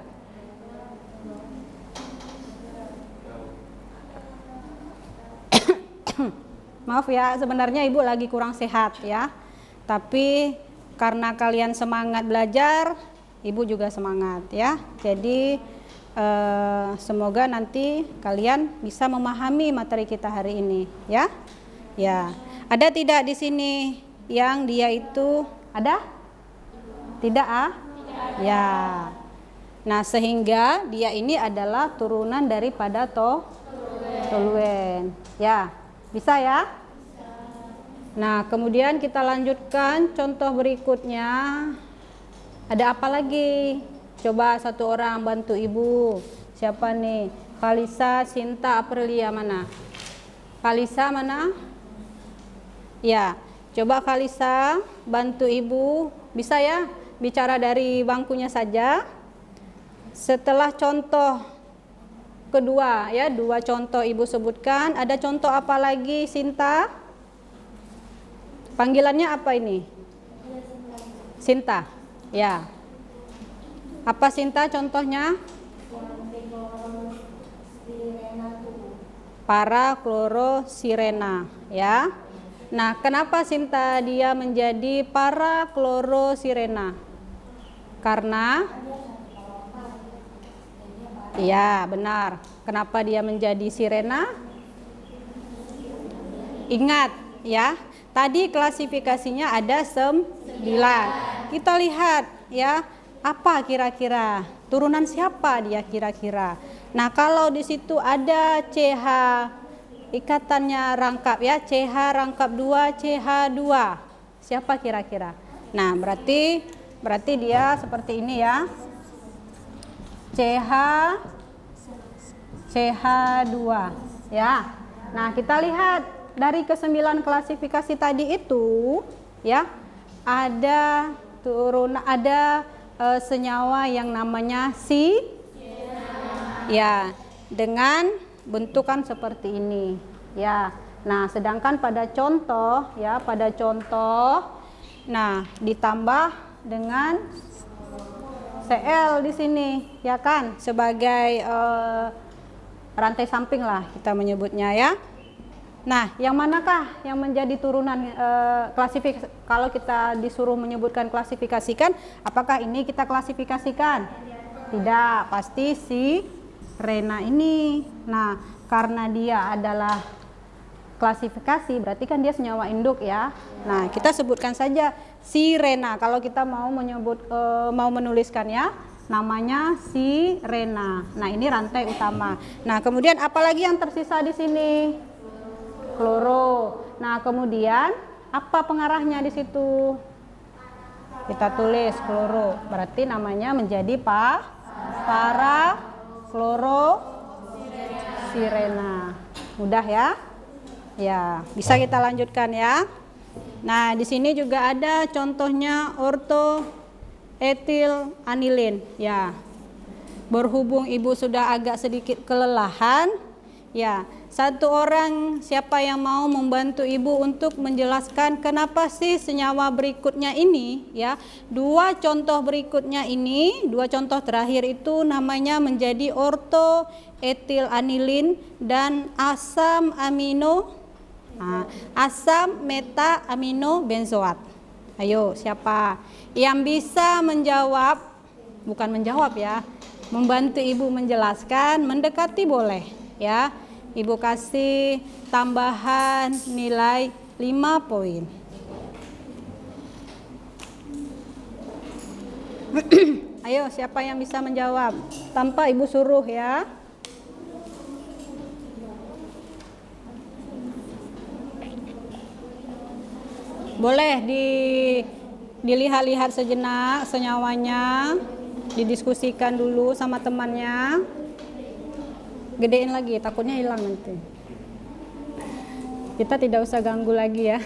Maaf ya, sebenarnya Ibu lagi kurang sehat ya. Tapi karena kalian semangat belajar, Ibu juga semangat ya. Jadi semoga nanti kalian bisa memahami materi kita hari ini ya. Ya. Ada tidak di sini yang dia itu ada? Tidak ya. Nah, sehingga dia ini adalah turunan daripada toluen. Ya. Bisa ya? Nah, kemudian kita lanjutkan contoh berikutnya. Ada apa lagi? Coba satu orang bantu Ibu. Siapa nih? Kalisa, Sinta, Aprilia mana? Kalisa mana? Ya, coba Kalisa bantu Ibu. Bisa ya? Bicara dari bangkunya saja. Setelah contoh kedua ya, dua contoh Ibu sebutkan. Ada contoh apa lagi, Sinta? Panggilannya apa ini? Sinta. Ya. Apa Sinta contohnya? Paraklorosirena, ya. Nah, kenapa Sinta dia menjadi paraklorosirena? Karena ya, benar. Kenapa dia menjadi sirena? Ingat ya, tadi klasifikasinya ada 9. Kita lihat ya, apa kira-kira? Turunan siapa dia kira-kira? Nah, kalau di situ ada CH, ikatannya rangkap ya, CH rangkap 2, CH2. Siapa kira-kira? Nah, berarti dia seperti ini ya. CH2 ya. Nah, kita lihat dari ke-9 klasifikasi tadi itu ya, ada senyawa yang namanya ya, dengan bentukan seperti ini ya. Nah, sedangkan pada contoh ya, nah ditambah dengan Cl di sini ya kan, sebagai rantai samping lah kita menyebutnya ya. Nah, yang manakah yang menjadi turunan klasifikasi? Kalau kita disuruh menyebutkan klasifikasikan, apakah ini kita klasifikasikan? Tidak, pasti si Rena ini. Nah, karena dia adalah klasifikasi, berarti kan dia senyawa induk ya. Nah, kita sebutkan saja si Rena. Kalau kita mau menuliskan ya, namanya si Rena. Nah, ini rantai utama. Nah, kemudian apalagi yang tersisa di sini? Kloro. Nah, kemudian apa pengarahnya di situ? Kita tulis kloro. Berarti namanya menjadi paraklorosirena. Mudah ya? Ya, bisa kita lanjutkan ya. Nah, di sini juga ada contohnya ortoetil anilin ya. Berhubung ibu sudah agak sedikit kelelahan ya, satu orang siapa yang mau membantu ibu untuk menjelaskan kenapa sih senyawa berikutnya ini ya, dua contoh berikutnya ini, dua contoh terakhir itu namanya menjadi ortoetil anilin dan asam meta amino benzoat. Ayo, siapa yang bisa menjawab, bukan menjawab ya, membantu ibu menjelaskan, mendekati boleh ya. Ibu kasih tambahan nilai 5 poin. Ayo, siapa yang bisa menjawab? Tanpa ibu suruh ya. Boleh dilihat-lihat sejenak senyawanya, didiskusikan dulu sama temannya. Gedein lagi, takutnya hilang nanti. Kita tidak usah ganggu lagi ya.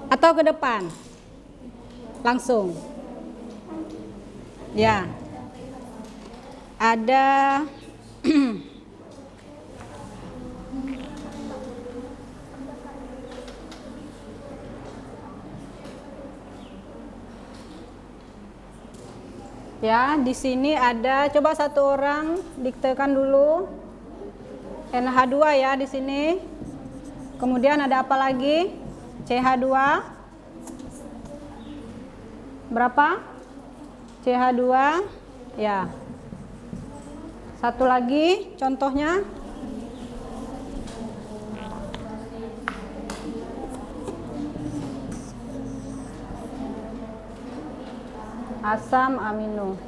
Atau ke depan? Langsung. Ya. Ada ya, di sini ada, coba satu orang diktekan dulu. NH2 ya di sini. Kemudian ada apa lagi? CH2. Berapa? CH2 ya. Satu lagi contohnya. Asam amino.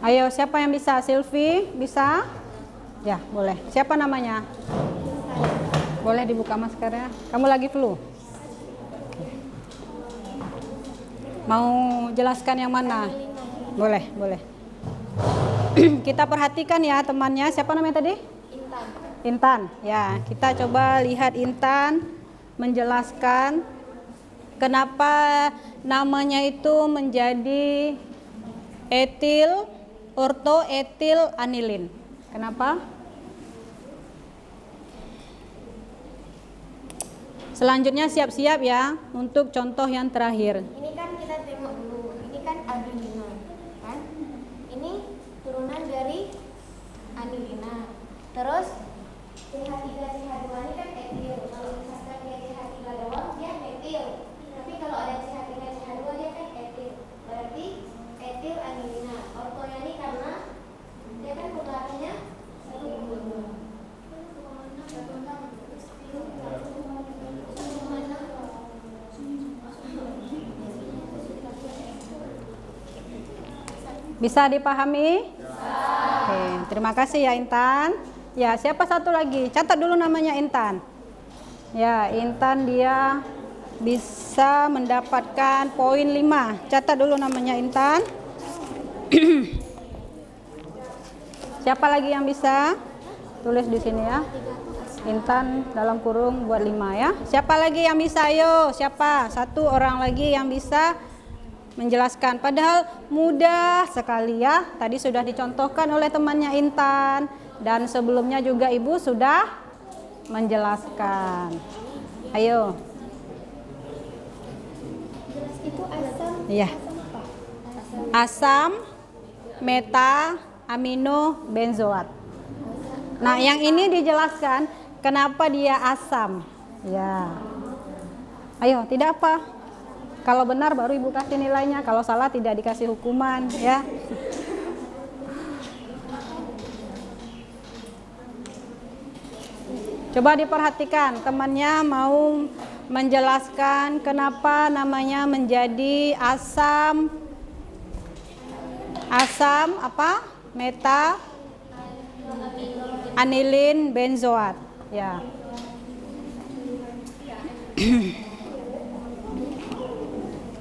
Ayo, siapa yang bisa? Silvi, bisa? Ya, boleh. Siapa namanya? Boleh dibuka maskernya. Kamu lagi flu? Mau jelaskan yang mana? Boleh, boleh. Kita perhatikan ya temannya. Siapa namanya tadi? Intan. Intan. Ya, kita coba lihat Intan menjelaskan kenapa namanya itu menjadi etil ortoetil anilin? Kenapa? Selanjutnya siap-siap ya untuk contoh yang terakhir. Ini kan kita tengok dulu, ini kan adenina, kan? Ini turunan dari anilina. Terus CH3 CH2 ini kan etil. Kalau misalkan dia CH3 doang, dia metil. Tapi kalau ada CH3 CH2 dia kan etil. Berarti etil anilina. Ortonya ini karena dia kan putarannya 1,6. Bisa dipahami? Oke, terima kasih ya Intan. Ya, siapa satu lagi? Catat dulu namanya Intan. Ya, Intan dia bisa mendapatkan poin 5. Catat dulu namanya Intan. Siapa lagi yang bisa? Tulis di sini ya. Intan dalam kurung buat 5 ya. Siapa lagi yang bisa? Ayo, siapa? Satu orang lagi yang bisa menjelaskan. Padahal mudah sekali ya. Tadi sudah dicontohkan oleh temannya Intan dan sebelumnya juga Ibu sudah menjelaskan. Ayo. Itu asam. Iya. Asam meta amino benzoat. Nah, yang ini dijelaskan kenapa dia asam. Ya. Ayo, tidak apa. Kalau benar baru Ibu kasih nilainya, kalau salah tidak dikasih hukuman ya. Coba diperhatikan, temannya mau menjelaskan kenapa namanya menjadi asam apa? Meta anilin benzoat. Ya.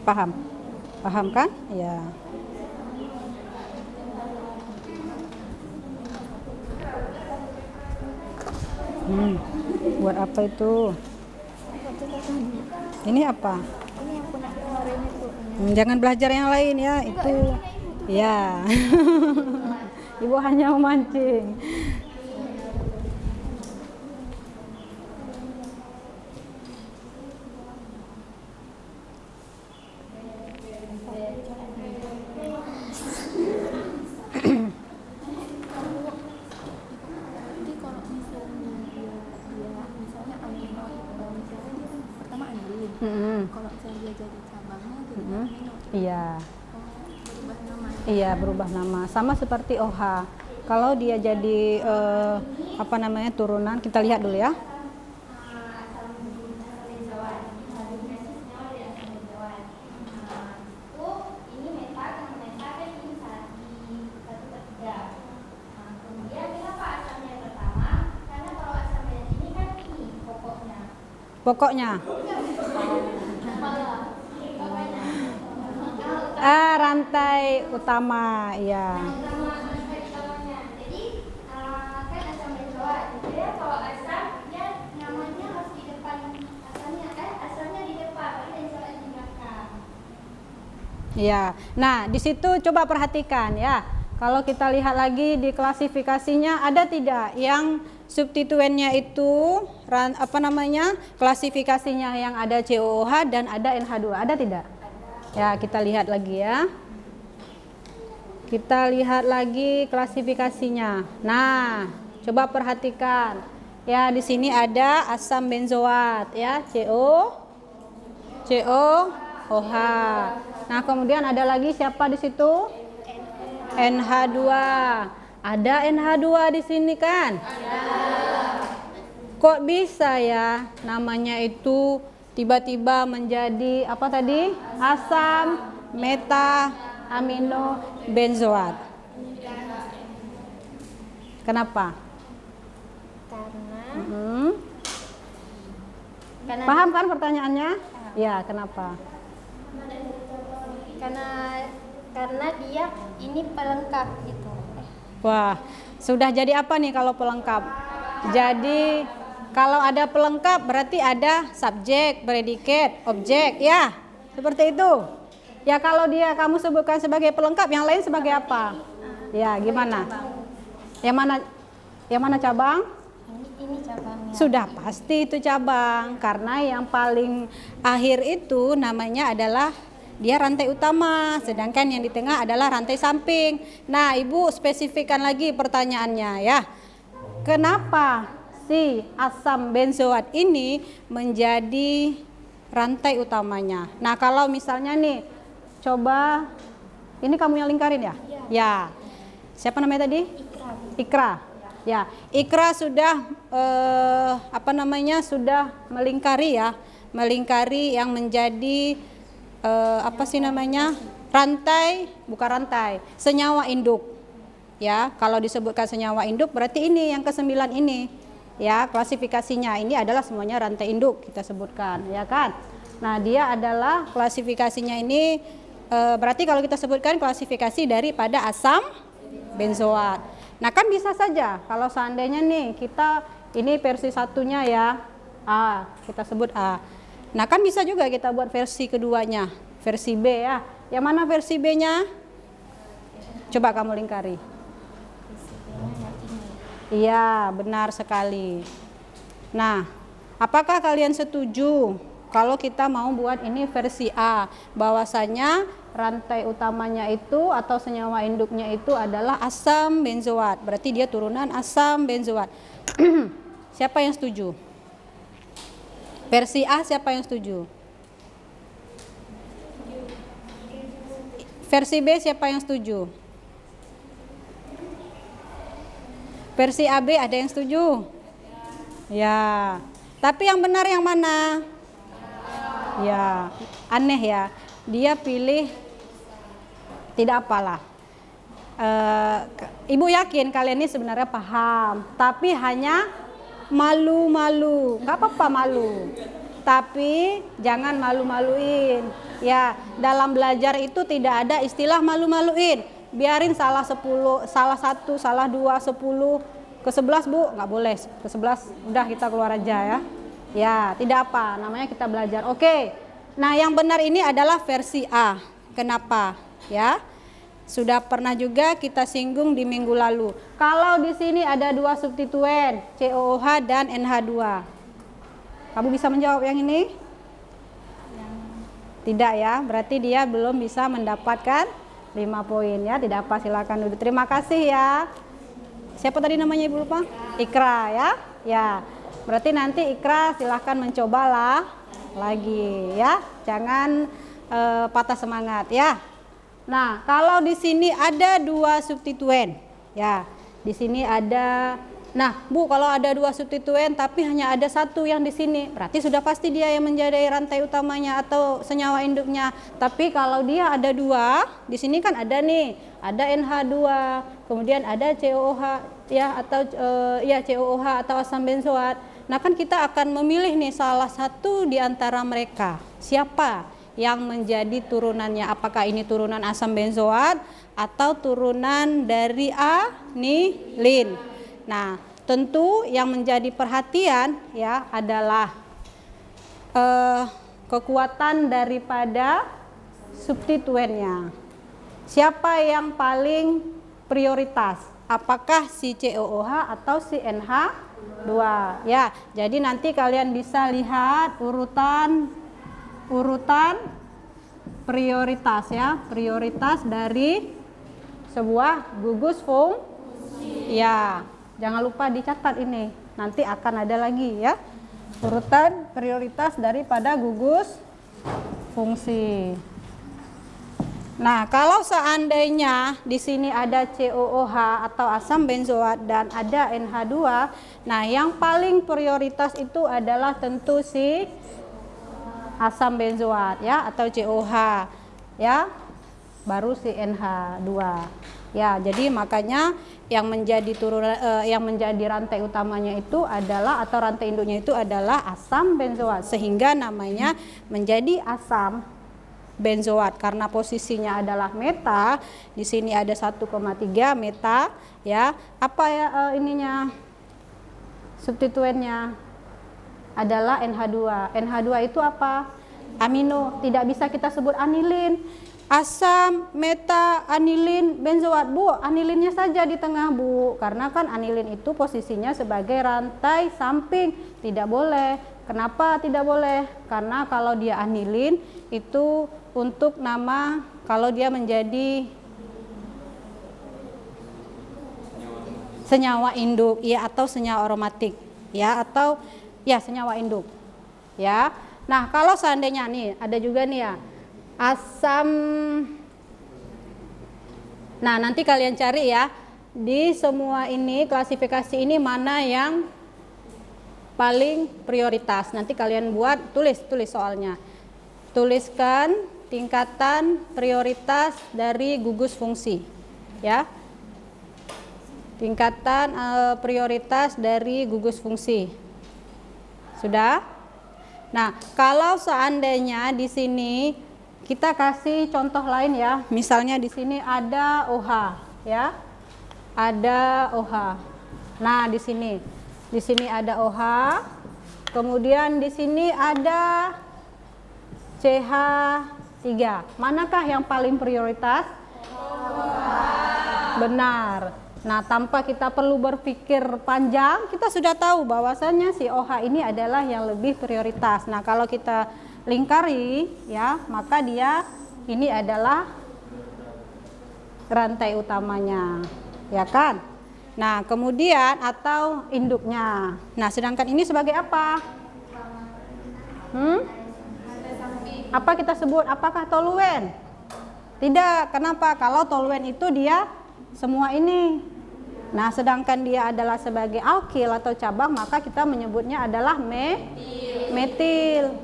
Paham? Paham kan? Ya. Buat apa itu? Ini apa? Ini yang pernah kemarin itu. Jangan belajar yang lain ya, itu. Ya. Ibu hanya memancing. Jadi kalau misalnya misalnya amino misalnya dia kan pertama anilin. Kalau misalnya dia jadi cabangnya jadi amino. Iya. Berubah nama. Iya, berubah nama. Sama seperti OH. Kalau dia jadi apa namanya turunan, kita lihat dulu ya. Pokoknya. Rantai utama, ya. Jadi kan asam benzoat. Jadi kalau asam dia namanya harus di depan asamnya. Asamnya di depan, baru benzoat di belakang. Ya. Nah, di situ coba perhatikan ya. Kalau kita lihat lagi di klasifikasinya ada tidak yang substituennya itu apa namanya? Klasifikasinya yang ada COOH dan ada NH2. Ada tidak? Ya, kita lihat lagi ya. Kita lihat lagi klasifikasinya. Nah, coba perhatikan. Ya, di sini ada asam benzoat ya, COOH. Nah, kemudian ada lagi siapa di situ? NH2. Ada NH2 di sini kan? Kok bisa ya namanya itu tiba-tiba menjadi apa tadi? Asam meta amino benzoat. Kenapa? Karena Paham kan pertanyaannya? Ya, kenapa? karena dia ini pelengkap gitu. Wah, sudah jadi apa nih kalau pelengkap? Jadi Kalau ada pelengkap berarti ada subjek, predikat, objek, ya. Seperti itu. Ya kalau dia kamu sebutkan sebagai pelengkap, yang lain sebagai apa? Ya, gimana? Yang mana cabang? Ini cabangnya. Sudah pasti itu cabang, karena yang paling akhir itu namanya adalah dia rantai utama, sedangkan yang di tengah adalah rantai samping. Nah, Ibu spesifikkan lagi pertanyaannya ya. Kenapa si asam benzoat ini menjadi rantai utamanya? Nah, kalau misalnya nih, coba ini kamu yang lingkarin ya? Ya. Siapa namanya tadi? Ikra. Ya, Ikra sudah sudah melingkari ya, melingkari yang menjadi senyawa induk. Ya, kalau disebutkan senyawa induk berarti ini yang ke-9 ini. Ya, klasifikasinya ini adalah semuanya rantai induk kita sebutkan, ya kan? Nah, dia adalah klasifikasinya ini berarti kalau kita sebutkan klasifikasi daripada asam benzoat. Nah, kan bisa saja kalau seandainya nih kita ini versi satunya ya A, kita sebut A. Nah, kan bisa juga kita buat versi keduanya, versi B ya. Yang mana versi B-nya? Coba kamu lingkari. Iya, benar sekali. Nah, apakah kalian setuju kalau kita mau buat ini versi A, bahwasanya rantai utamanya itu atau senyawa induknya itu adalah asam benzoat. Berarti dia turunan asam benzoat. Siapa yang setuju? Versi A siapa yang setuju? Versi B siapa yang setuju? Versi AB ada yang setuju? Ya. Tapi yang benar yang mana? Ya, aneh ya. Dia pilih tidak apalah. Ibu yakin kalian ini sebenarnya paham, tapi hanya malu-malu. Nggak apa-apa malu, tapi jangan malu-maluin. Ya, dalam belajar itu tidak ada istilah malu-maluin. Biarin salah 10, salah 1, salah 2, 10, ke 11 Bu, nggak boleh. Ke 11 udah kita keluar aja ya. Ya, tidak apa, namanya kita belajar. Oke. Nah, yang benar ini adalah versi A. Kenapa? Ya. Sudah pernah juga kita singgung di minggu lalu. Kalau di sini ada 2 substituen, COOH dan NH2. Kamu bisa menjawab yang ini? Tidak ya, berarti dia belum bisa mendapatkan 5 poin ya. Tidak apa, silakan duduk. Terima kasih ya. Siapa tadi namanya Ibu lupa? Ikra ya. Ya. Berarti nanti Ikra silahkan mencobalah lagi ya. Jangan patah semangat ya. Nah, kalau di sini ada 2 substituen, ya, di sini ada. Nah, Bu, kalau ada 2 substituen tapi hanya ada 1 yang di sini, berarti sudah pasti dia yang menjadi rantai utamanya atau senyawa induknya. Tapi kalau dia ada 2, di sini kan ada nih, ada NH2, kemudian ada COOH, ya, atau COOH atau asam benzoat. Nah, kan kita akan memilih nih salah satu di antara mereka. Siapa yang menjadi turunannya, apakah ini turunan asam benzoat atau turunan dari anilin. Nah, tentu yang menjadi perhatian ya adalah kekuatan daripada substituennya. Siapa yang paling prioritas? Apakah si COOH atau si NH2? Ya, jadi nanti kalian bisa lihat urutan prioritas ya, prioritas dari sebuah gugus fungsi. Ya, jangan lupa dicatat ini. Nanti akan ada lagi ya. Urutan prioritas daripada gugus fungsi. Nah, kalau seandainya di sini ada COOH atau asam benzoat dan ada NH2, nah yang paling prioritas itu adalah tentu si asam benzoat ya atau COH ya, baru si NH2 ya. Jadi makanya yang menjadi yang menjadi rantai utamanya itu adalah atau rantai induknya itu adalah asam benzoat, sehingga namanya menjadi asam benzoat karena posisinya adalah meta. Di sini ada 1,3 meta ya. Apa ya ininya substituennya? adalah NH2. NH2 itu apa? Amino. Tidak bisa kita sebut anilin. Asam, meta, anilin, benzoat. Bu, anilinnya saja di tengah, Bu. Karena kan anilin itu posisinya sebagai rantai samping. Tidak boleh. Kenapa tidak boleh? Karena kalau dia anilin itu untuk nama, kalau dia menjadi senyawa induk, ya, atau senyawa aromatik, ya, atau ya senyawa induk, ya. Nah, kalau seandainya nih ada juga nih ya asam. Nah, nanti kalian cari ya di semua ini klasifikasi ini mana yang paling prioritas. Nanti kalian buat tulis soalnya. Tuliskan tingkatan prioritas dari gugus fungsi, ya. Tingkatan prioritas dari gugus fungsi. Sudah? Nah, kalau seandainya di sini kita kasih contoh lain ya. Misalnya di sini ada OH, ya. Ada OH. Nah, di sini ada OH. Kemudian di sini ada CH3. Manakah yang paling prioritas? Benar. Nah, tanpa kita perlu berpikir panjang, kita sudah tahu bahwasannya si OH ini adalah yang lebih prioritas. Nah, kalau kita lingkari ya, maka dia ini adalah rantai utamanya, ya kan? Nah, kemudian atau induknya. Nah, sedangkan ini sebagai apa? Apa kita sebut? Apakah toluen? Tidak. Kenapa? Kalau toluen itu dia semua ini. Nah, sedangkan dia adalah sebagai alkil atau cabang, maka kita menyebutnya adalah metil.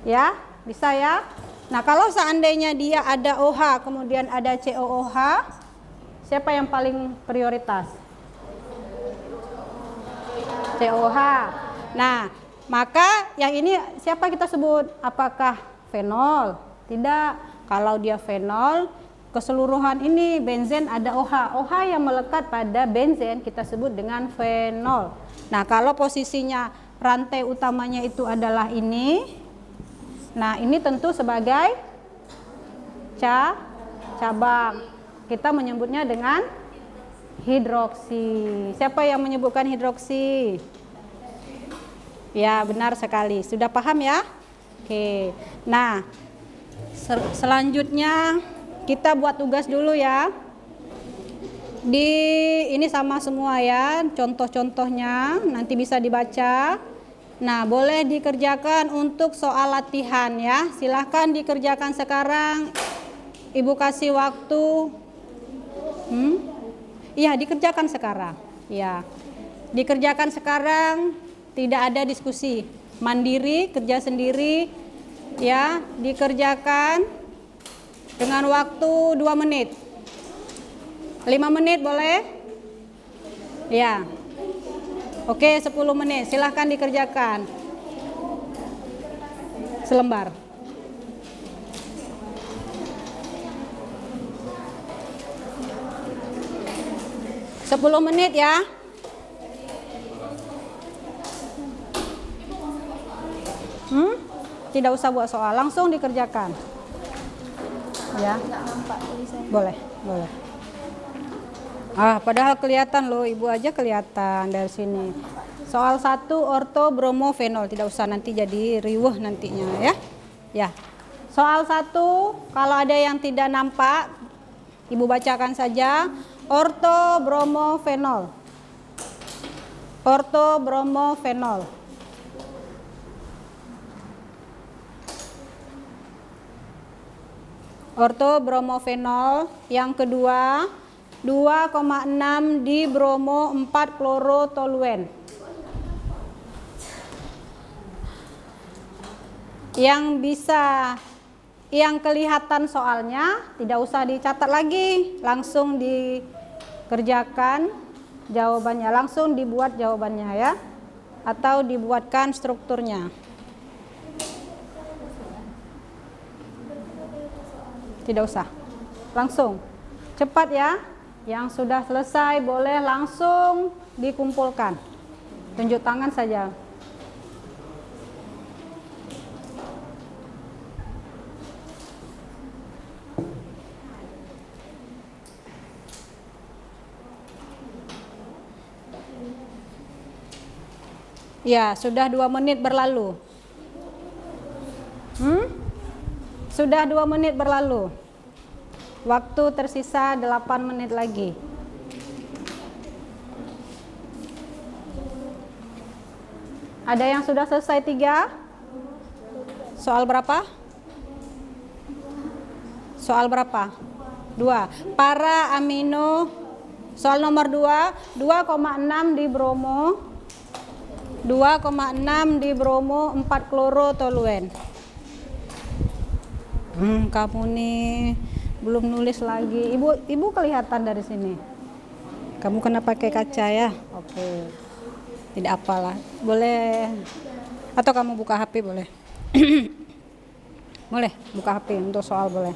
Ya, bisa ya? Nah, kalau seandainya dia ada OH, kemudian ada COOH, siapa yang paling prioritas? COOH. Nah, maka yang ini siapa kita sebut? Apakah fenol? Tidak. Kalau dia fenol, keseluruhan ini benzen ada OH. OH yang melekat pada benzen kita sebut dengan fenol. Nah, kalau posisinya rantai utamanya itu adalah ini. Nah, ini tentu sebagai cabang. Kita menyebutnya dengan hidroksi. Siapa yang menyebutkan hidroksi? Ya, benar sekali. Sudah paham ya? Oke. Nah, selanjutnya kita buat tugas dulu ya. Ini sama semua ya, contoh-contohnya nanti bisa dibaca. Nah, boleh dikerjakan untuk soal latihan ya. Silahkan dikerjakan sekarang. Ibu kasih waktu. Iya, dikerjakan sekarang. Ya, dikerjakan sekarang. Tidak ada diskusi. Mandiri, kerja sendiri. Ya, dikerjakan. Dengan waktu 2 menit. 5 menit boleh? Ya. Oke, 10 menit. Silahkan dikerjakan. Selembar. Sepuluh menit ya. Tidak usah buat soal, langsung dikerjakan. Ya, boleh. Padahal kelihatan loh, ibu aja kelihatan dari sini. Soal 1 orto bromofenol, tidak usah nanti jadi riweuh nantinya ya. Ya. Soal 1 kalau ada yang tidak nampak, ibu bacakan saja. Orto bromofenol. Orto bromofenol. Ortobromofenol. Yang kedua 2,6 di bromo 4 klorotoluen. Yang kelihatan soalnya tidak usah dicatat lagi, langsung dikerjakan jawabannya, langsung dibuat jawabannya ya, atau dibuatkan strukturnya. Tidak usah, langsung cepat ya. Yang sudah selesai boleh langsung dikumpulkan, tunjuk tangan saja. Ya, sudah 2 menit berlalu. Sudah 2 menit berlalu. Waktu tersisa 8 menit lagi. Ada yang sudah selesai 3? Soal berapa? Soal berapa? 2. Para amino. Soal nomor 2, 2,6 di bromo. 2,6 di bromo 4 klorotoluen. Kamu nih belum nulis lagi. Ibu kelihatan dari sini. Kamu kena pakai kaca ya? Oke. Tidak apalah. Boleh. Atau kamu buka HP boleh. Boleh buka HP untuk soal boleh.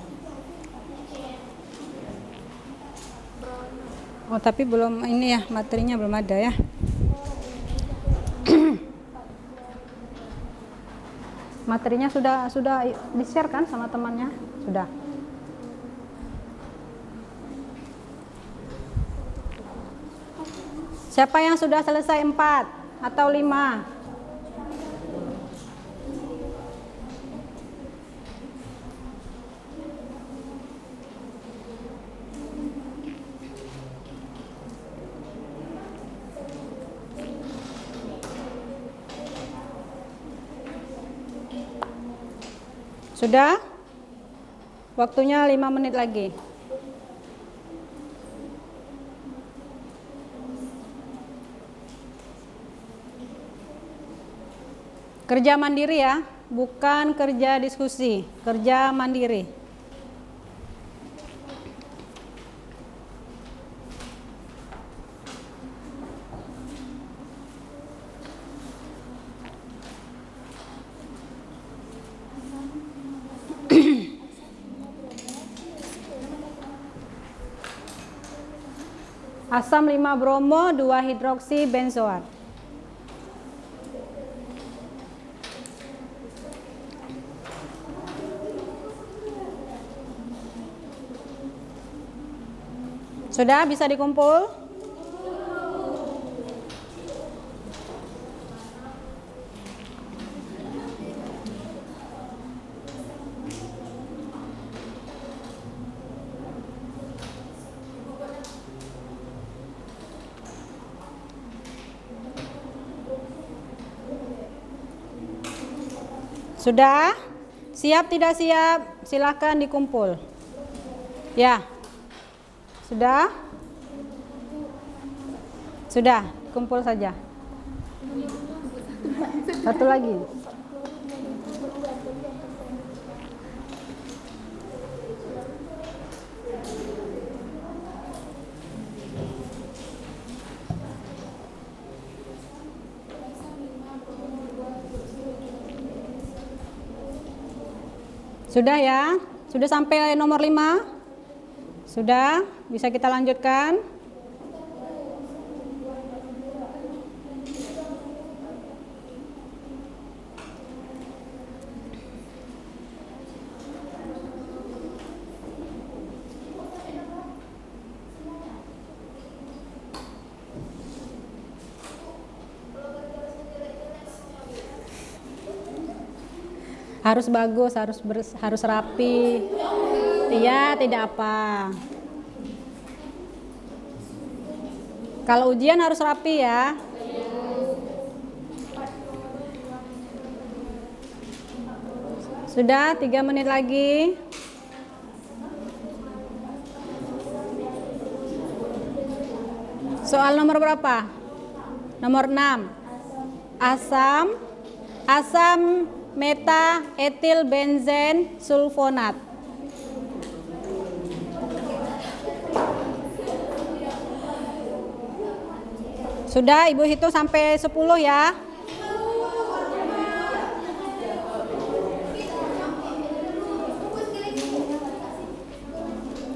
Oh, tapi belum ini ya, materinya belum ada ya. Materinya sudah di-share kan sama temannya? Sudah. Siapa yang sudah selesai 4 atau 5? Sudah? Waktunya 5 menit lagi. Kerja mandiri ya, bukan kerja diskusi, kerja mandiri. Asam 5 bromo 2 hidroksi benzoat. Sudah bisa dikumpul? Sudah? Siap tidak siap? Silahkan dikumpul. Ya. Sudah? Sudah, kumpul saja. Satu lagi. Sudah ya? Sudah sampai nomor 5? Sudah? Bisa kita lanjutkan? Harus bagus, harus rapi. Iya, tidak apa. Kalau ujian harus rapi ya. Sudah 3 menit lagi. Soal nomor berapa? Nomor 6. Asam meta etil benzen sulfonat. Sudah, Ibu hitung sampai 10 ya.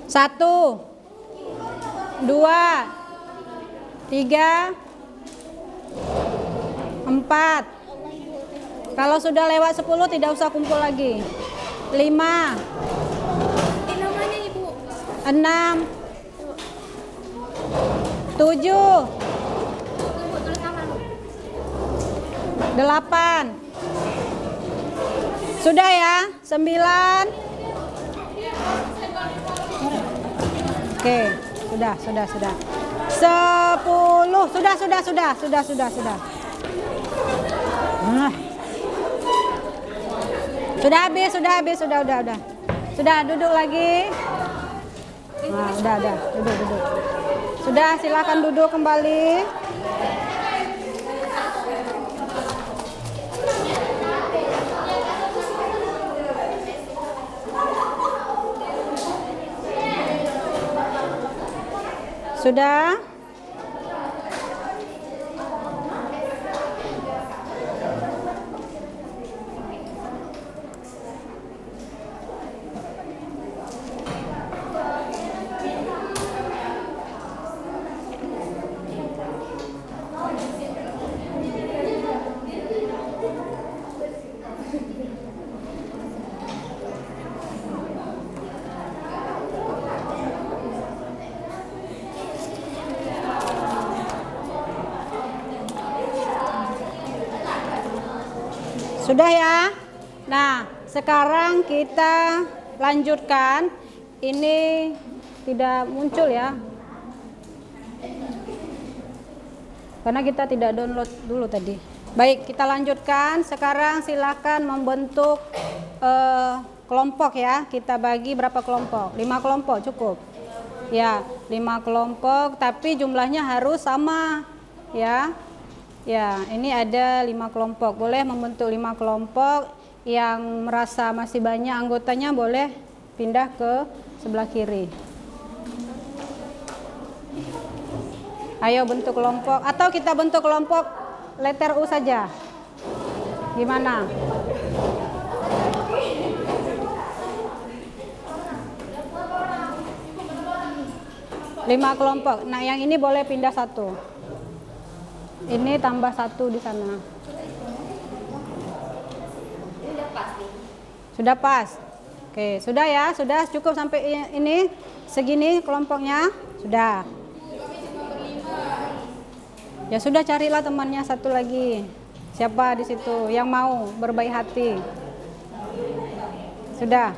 1, 2, 3, 4. Kalau sudah lewat 10 tidak usah kumpul lagi. 5, Namanya Ibu. 6, 7, Ibu tulis nama. 8. Sudah ya? 9. Oke, sudah. 10. Sudah. Sudah habis, udah. Sudah, duduk lagi. Nah, udah, duduk. Sudah, silakan duduk kembali. Sudah? Sudah ya? Nah, sekarang kita lanjutkan. Ini tidak muncul ya. Karena kita tidak download dulu tadi. Baik, kita lanjutkan. Sekarang silakan membentuk kelompok ya. Kita bagi berapa kelompok? 5 kelompok cukup. Ya, 5 kelompok, tapi jumlahnya harus sama ya. Ya, ini ada 5 kelompok. Boleh membentuk 5 kelompok. Yang merasa masih banyak anggotanya boleh pindah ke sebelah kiri. Ayo bentuk kelompok, atau kita bentuk kelompok letter U saja. Gimana? Lima kelompok. Nah, yang ini boleh pindah 1. Ini tambah 1 di sana. Sudah pas. Oke, sudah ya, sudah cukup sampai ini segini kelompoknya. Sudah. Ya sudah, carilah temannya satu lagi. Siapa di situ yang mau berbaik hati? Sudah.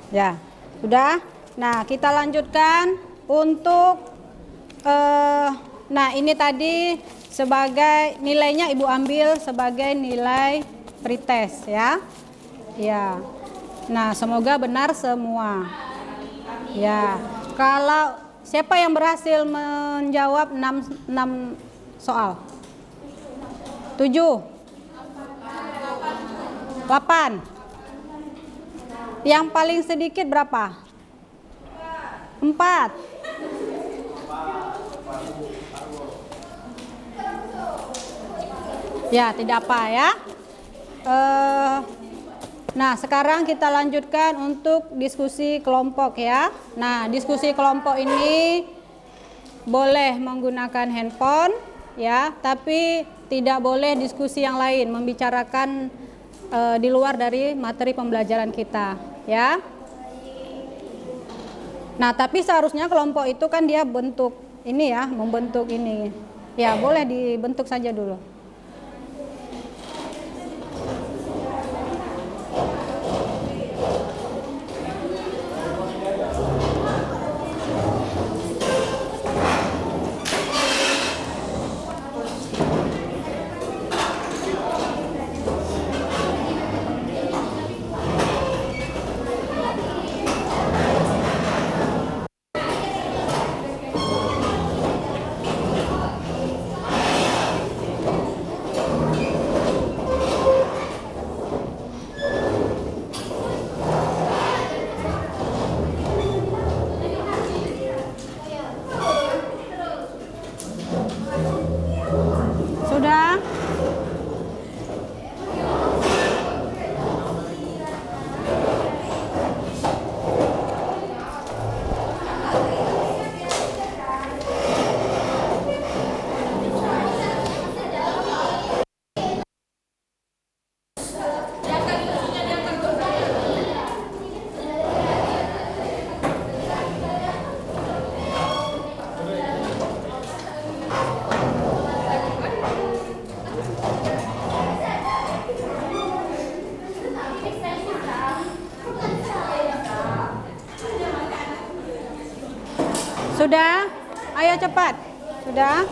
Ya, sudah. Nah, kita lanjutkan untuk nah, ini tadi sebagai nilainya Ibu ambil sebagai nilai pretest ya. Ya. Nah, semoga benar semua. Ya. Kalau siapa yang berhasil menjawab 6 soal? 7. 8. Yang paling sedikit berapa? 4. Ya, tidak apa ya. Nah, sekarang kita lanjutkan untuk diskusi kelompok ya. Nah, diskusi kelompok ini boleh menggunakan handphone ya, tapi tidak boleh diskusi yang lain, membicarakan di luar dari materi pembelajaran kita ya. Nah, tapi seharusnya kelompok itu kan dia bentuk ini ya, membentuk ini. Ya, boleh dibentuk saja dulu. Sudah? Ayo cepat. Sudah?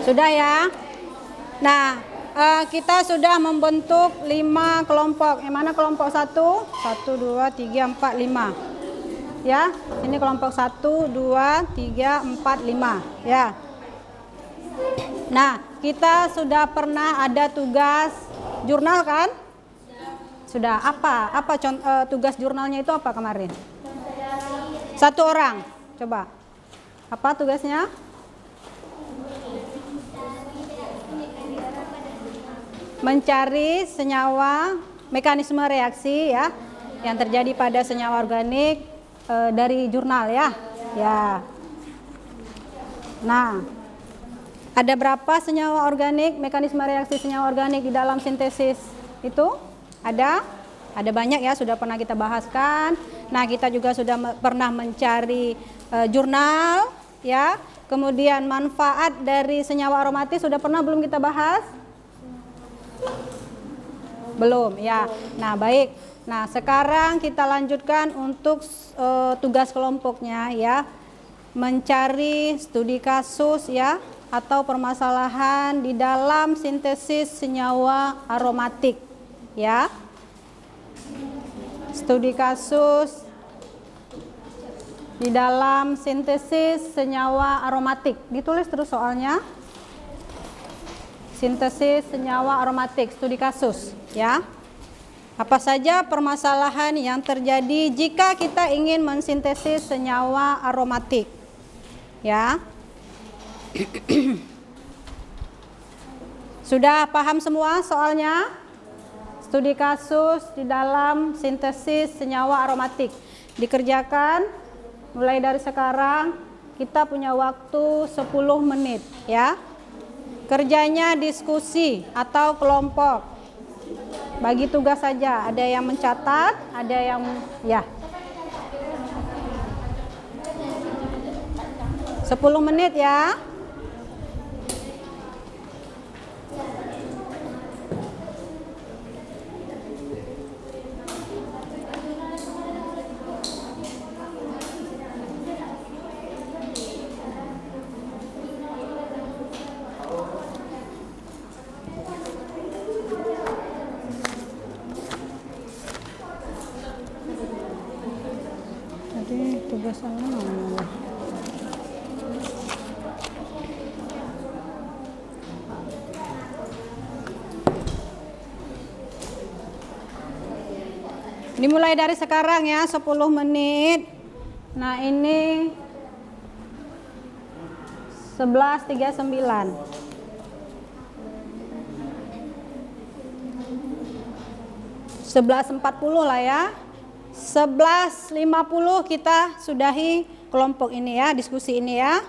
Sudah ya? Nah, kita sudah membentuk 5 kelompok. Yang mana kelompok 1? 1, 2, 3, 4, 5. Ya, ini kelompok 1, 2, 3, 4, 5. Ya. Nah, kita sudah pernah ada tugas jurnal kan? Sudah. Apa tugas jurnalnya itu apa kemarin? 1 orang. Coba. Apa tugasnya? Mencari senyawa, mekanisme reaksi ya yang terjadi pada senyawa organik dari jurnal ya. Ya. Nah, ada berapa senyawa organik, mekanisme reaksi senyawa organik di dalam sintesis itu? Ada banyak ya, sudah pernah kita bahaskan. Nah, kita juga sudah pernah mencari jurnal ya. Kemudian manfaat dari senyawa aromatis sudah pernah belum kita bahas? Belum ya. Nah, baik. Nah, sekarang kita lanjutkan untuk tugas kelompoknya ya. Mencari studi kasus ya atau permasalahan di dalam sintesis senyawa aromatik ya. Studi kasus di dalam sintesis senyawa aromatik. Ditulis terus soalnya. Sintesis senyawa aromatik, studi kasus ya. Apa saja permasalahan yang terjadi jika kita ingin mensintesis senyawa aromatik ya. Sudah paham semua soalnya? Studi kasus di dalam sintesis senyawa aromatik dikerjakan mulai dari sekarang. Kita punya waktu 10 menit ya. Kerjanya diskusi atau kelompok. Bagi tugas saja, ada yang mencatat, ada yang ya. 10 menit ya. Tugas apa? Dimulai dari sekarang ya, 10 menit. Nah, ini 11.39. 11.40 lah ya. 11.50 kita sudahi kelompok ini ya, diskusi ini ya.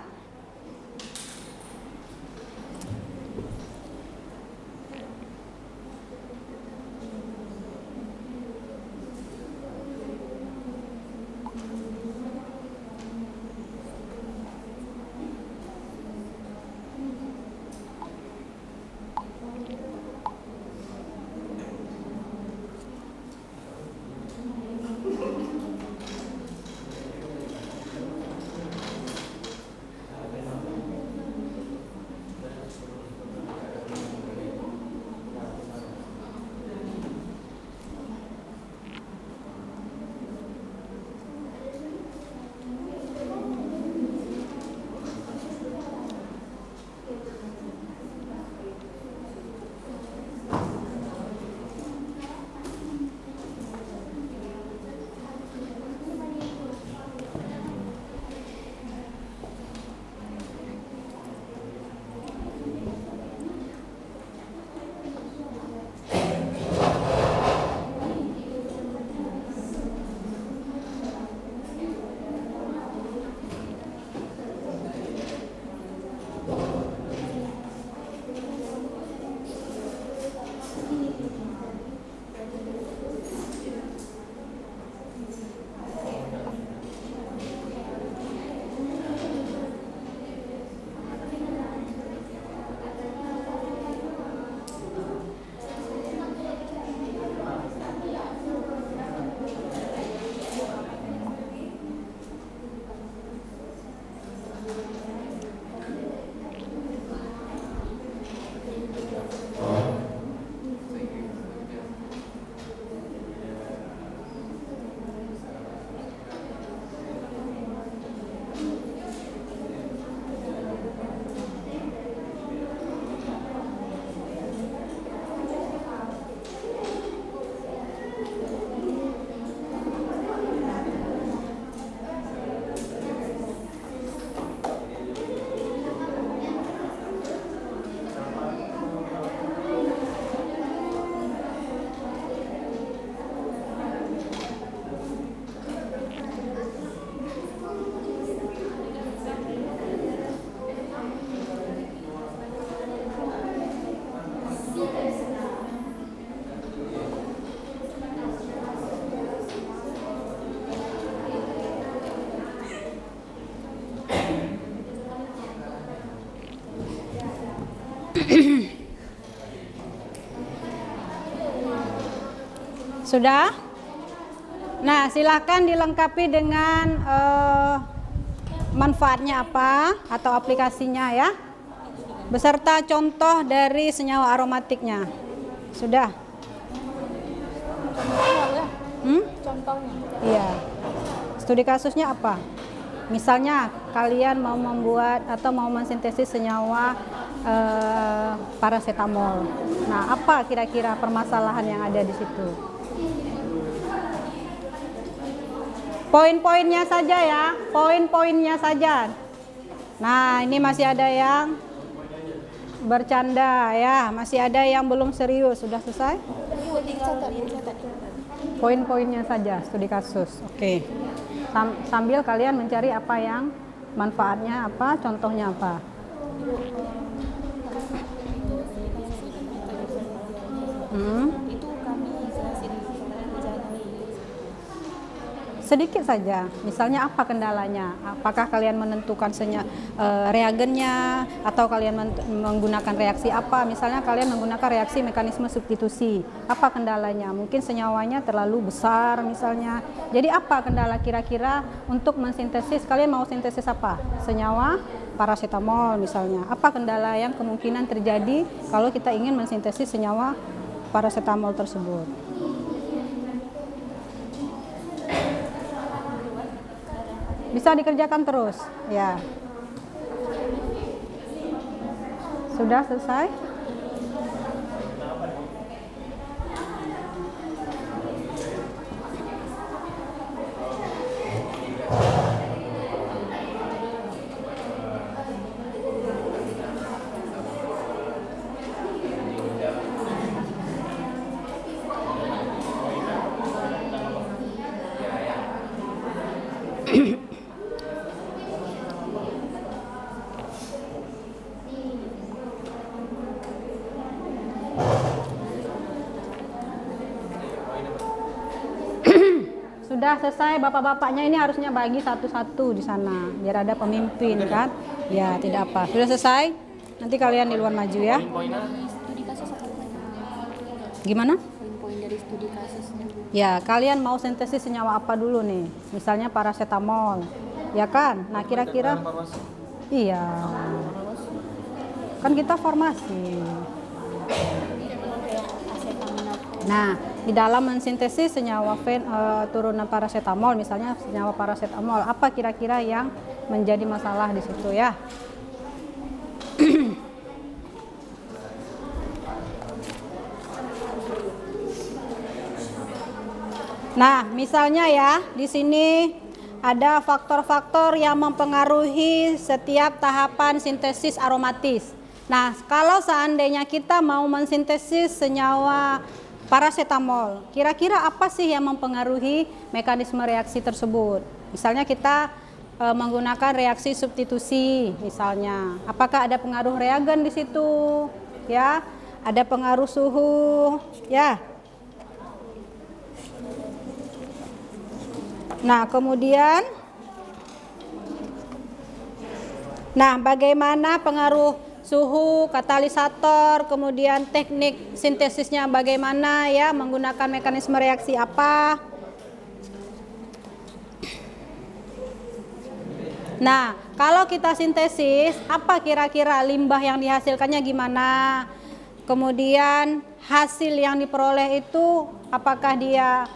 Sudah? Nah, silakan dilengkapi dengan manfaatnya apa atau aplikasinya ya. Beserta contoh dari senyawa aromatiknya. Sudah? Contohnya. Iya. Studi kasusnya apa? Misalnya kalian mau membuat atau mau mensintesis senyawa paracetamol. Nah, apa kira-kira permasalahan yang ada di situ? Poin-poinnya saja ya, poin-poinnya saja. Nah, ini masih ada yang bercanda ya, masih ada yang belum serius. Sudah selesai? Poin-poinnya saja studi kasus. Oke. Sambil kalian mencari apa yang manfaatnya apa, contohnya apa. Itu kami jelasin jadi. Sedikit saja. Misalnya apa kendalanya? Apakah kalian menentukan reagennya atau kalian menggunakan reaksi apa? Misalnya kalian menggunakan reaksi mekanisme substitusi. Apa kendalanya? Mungkin senyawanya terlalu besar misalnya. Jadi apa kendala kira-kira untuk mensintesis? Kalian mau sintesis apa? Senyawa paracetamol misalnya. Apa kendala yang kemungkinan terjadi kalau kita ingin mensintesis senyawa paracetamol tersebut? Bisa dikerjakan terus, ya. Sudah selesai? Sudah selesai, bapak-bapaknya ini harusnya bagi satu-satu di sana biar ada pemimpin kan. Ya, tidak apa. Sudah selesai? Nanti kalian di luar maju ya. Studi kasus apa? Gimana? Poin-poin dari studi kasusnya. Ya, kalian mau sintesis senyawa apa dulu nih? Misalnya paracetamol. Ya kan? Nah, kira-kira iya. Kan kita farmasi. Nah, di dalam mensintesis senyawa turunan paracetamol, misalnya senyawa paracetamol, apa kira-kira yang menjadi masalah di situ ya? Nah, misalnya ya, di sini ada faktor-faktor yang mempengaruhi setiap tahapan sintesis aromatis. Nah, kalau seandainya kita mau mensintesis senyawa paracetamol, kira-kira apa sih yang mempengaruhi mekanisme reaksi tersebut? Misalnya kita menggunakan reaksi substitusi, misalnya, apakah ada pengaruh reagen di situ? Ya, ada pengaruh suhu, ya. Nah, kemudian, bagaimana pengaruh suhu, katalisator, kemudian teknik sintesisnya bagaimana ya, menggunakan mekanisme reaksi apa. Nah, kalau kita sintesis, apa kira-kira limbah yang dihasilkannya gimana? Kemudian hasil yang diperoleh itu apakah dia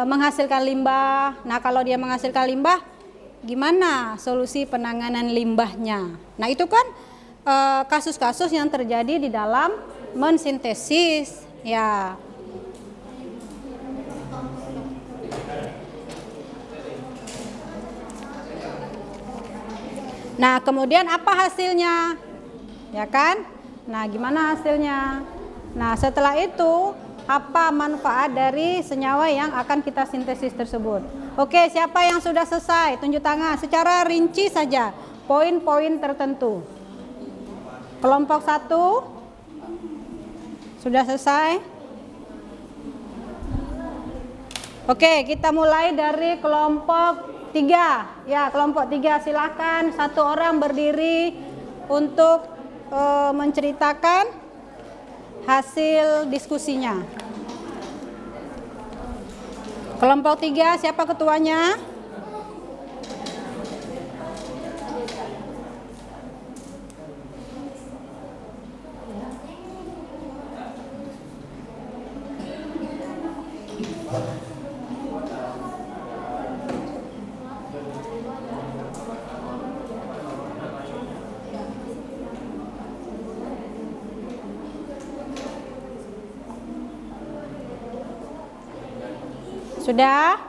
menghasilkan limbah? Nah, kalau dia menghasilkan limbah, gimana solusi penanganan limbahnya? Nah, itu kan kasus-kasus yang terjadi di dalam mensintesis ya. Nah, kemudian apa hasilnya? Ya kan? Nah, gimana hasilnya? Nah, setelah itu apa manfaat dari senyawa yang akan kita sintesis tersebut? Oke, siapa yang sudah selesai? Tunjuk tangan secara rinci saja, poin-poin tertentu. Kelompok 1 sudah selesai? Oke, kita mulai dari kelompok 3. Ya, kelompok 3 silakan satu orang berdiri untuk menceritakan hasil diskusinya. Kelompok 3, siapa ketuanya? Sudah?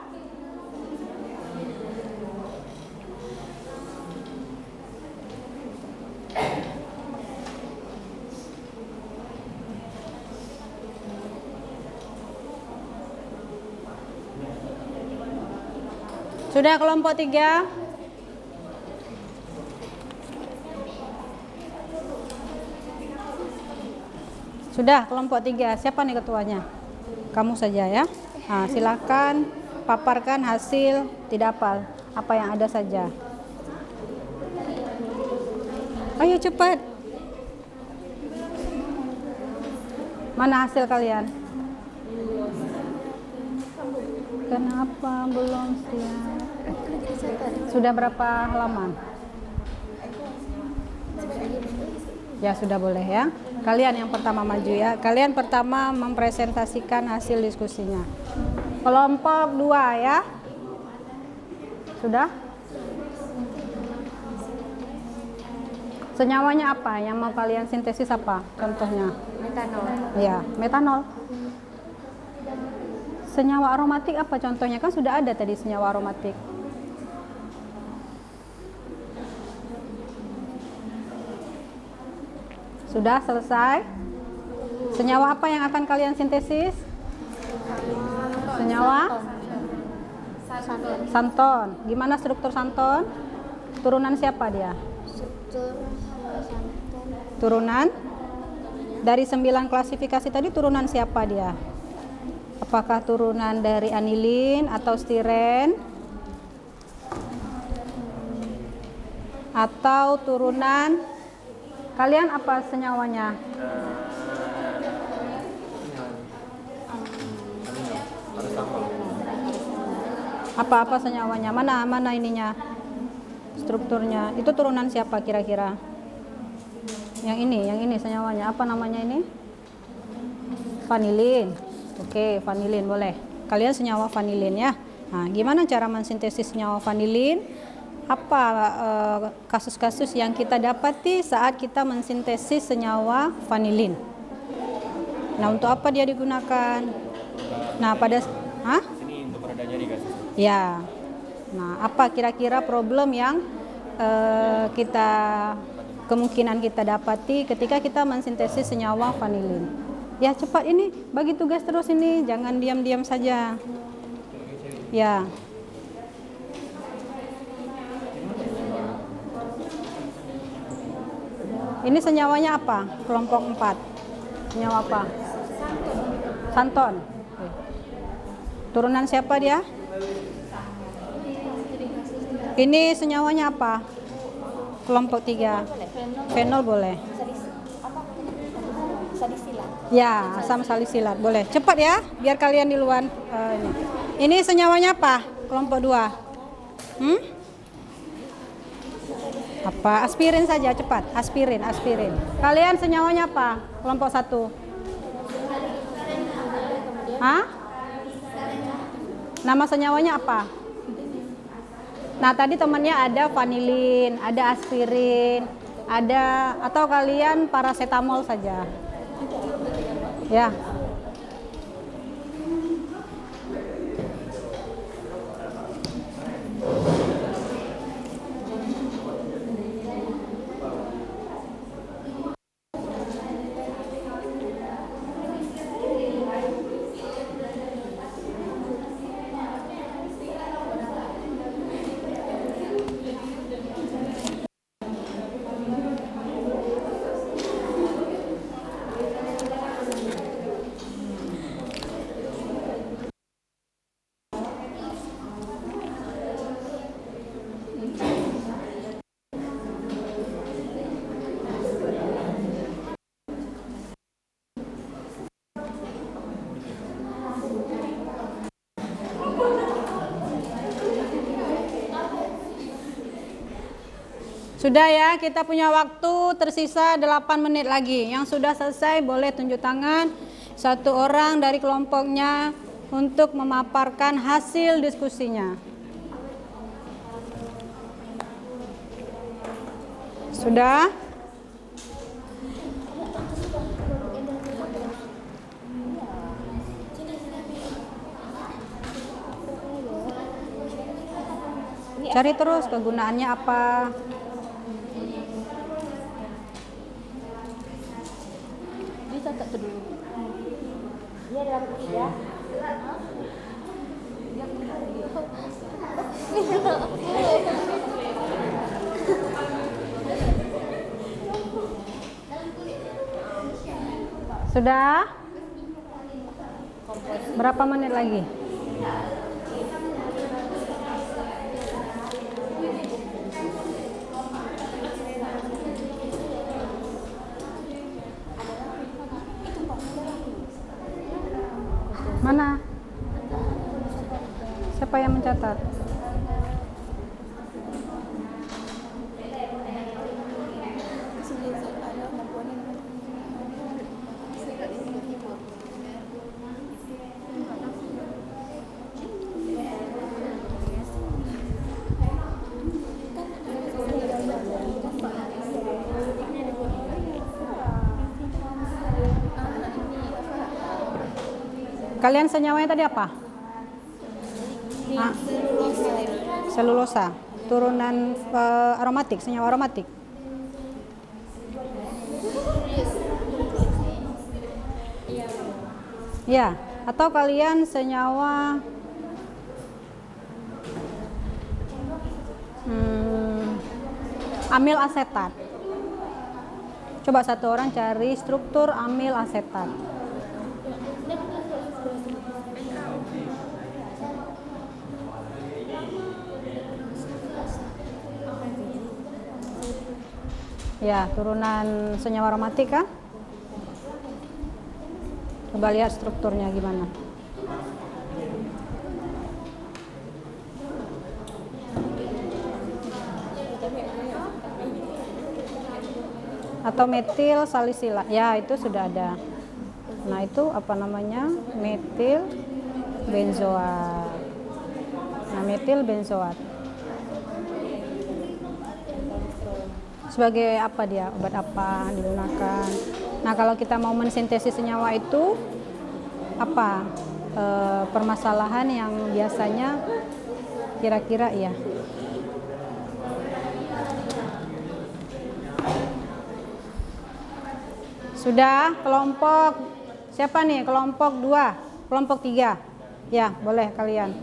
Sudah kelompok 3? Sudah kelompok 3. Siapa nih ketuanya? Kamu saja ya. Nah, silakan paparkan hasil tidak hafal apa yang ada saja. Ayo cepat. Mana hasil kalian? Kenapa belum siap? Sudah berapa halaman? Ya sudah boleh ya. Kalian yang pertama maju ya. Kalian pertama mempresentasikan hasil diskusinya. Kelompok 2 ya. Sudah? Senyawanya apa? Yang mau kalian sintesis apa? Contohnya? Metanol. Ya, metanol. Senyawa aromatik apa contohnya? Kan sudah ada tadi senyawa aromatik. Sudah selesai? Senyawa apa yang akan kalian sintesis? Senyawa? Santon. Gimana struktur santon? Turunan siapa dia? Turunan? Dari 9 klasifikasi tadi turunan siapa dia? Apakah turunan dari anilin atau stiren? Atau turunan, kalian apa senyawanya? Apa senyawanya? Mana ininya? Strukturnya. Itu turunan siapa kira-kira? Yang ini senyawanya. Apa namanya ini? Vanilin. Oke, vanilin boleh. Kalian senyawa vanilin ya. Nah, gimana cara mensintesis senyawa vanilin? Apa kasus-kasus yang kita dapati saat kita mensintesis senyawa vanilin? Nah, untuk apa dia digunakan? Nah, pada Ini untuk pereda nyeri kasus. ya. Nah, apa kira-kira problem yang kemungkinan kita dapati ketika kita mensintesis senyawa vanilin? Ya cepat ini, bagi tugas terus ini, jangan diam-diam saja. Ya. Ini senyawanya apa? Kelompok 4. Senyawa apa? Santon. Oke. Turunan siapa dia? Ini senyawanya apa? Kelompok 3. Fenol boleh. Salisilat. Ya, asam salisilat boleh. Cepat ya, biar kalian di luar ini. Ini senyawanya apa? Kelompok 2. Apa? Aspirin saja cepat. Aspirin. Kalian senyawanya apa? Kelompok 1. Nama senyawanya apa? Nah, tadi temannya ada vanilin, ada aspirin, ada atau kalian paracetamol saja. Ya. Sudah ya, kita punya waktu tersisa 8 menit lagi. Yang sudah selesai boleh tunjuk tangan. Satu orang dari kelompoknya untuk memaparkan hasil diskusinya. Sudah? Cari terus kegunaannya apa. Bisa tak dulu. Dia dalam ketiga. Sudah? Berapa menit lagi? Mana? Siapa yang mencatat? Kalian senyawanya tadi apa? Selulosa. Turunan aromatik, senyawa aromatik. Ya, atau kalian senyawa amil asetat. Coba satu orang cari struktur amil asetat. Ya, turunan senyawa aromatik kan? Coba lihat strukturnya gimana. Atau metil salisilat. Ya, itu sudah ada. Nah, itu apa namanya? Metil benzoat. Nah, metil benzoat. Sebagai apa dia? Obat apa digunakan? Nah, kalau kita mau mensintesis senyawa itu apa permasalahan yang biasanya kira-kira ya? Sudah kelompok siapa nih? Kelompok 2, kelompok 3. Ya, boleh kalian.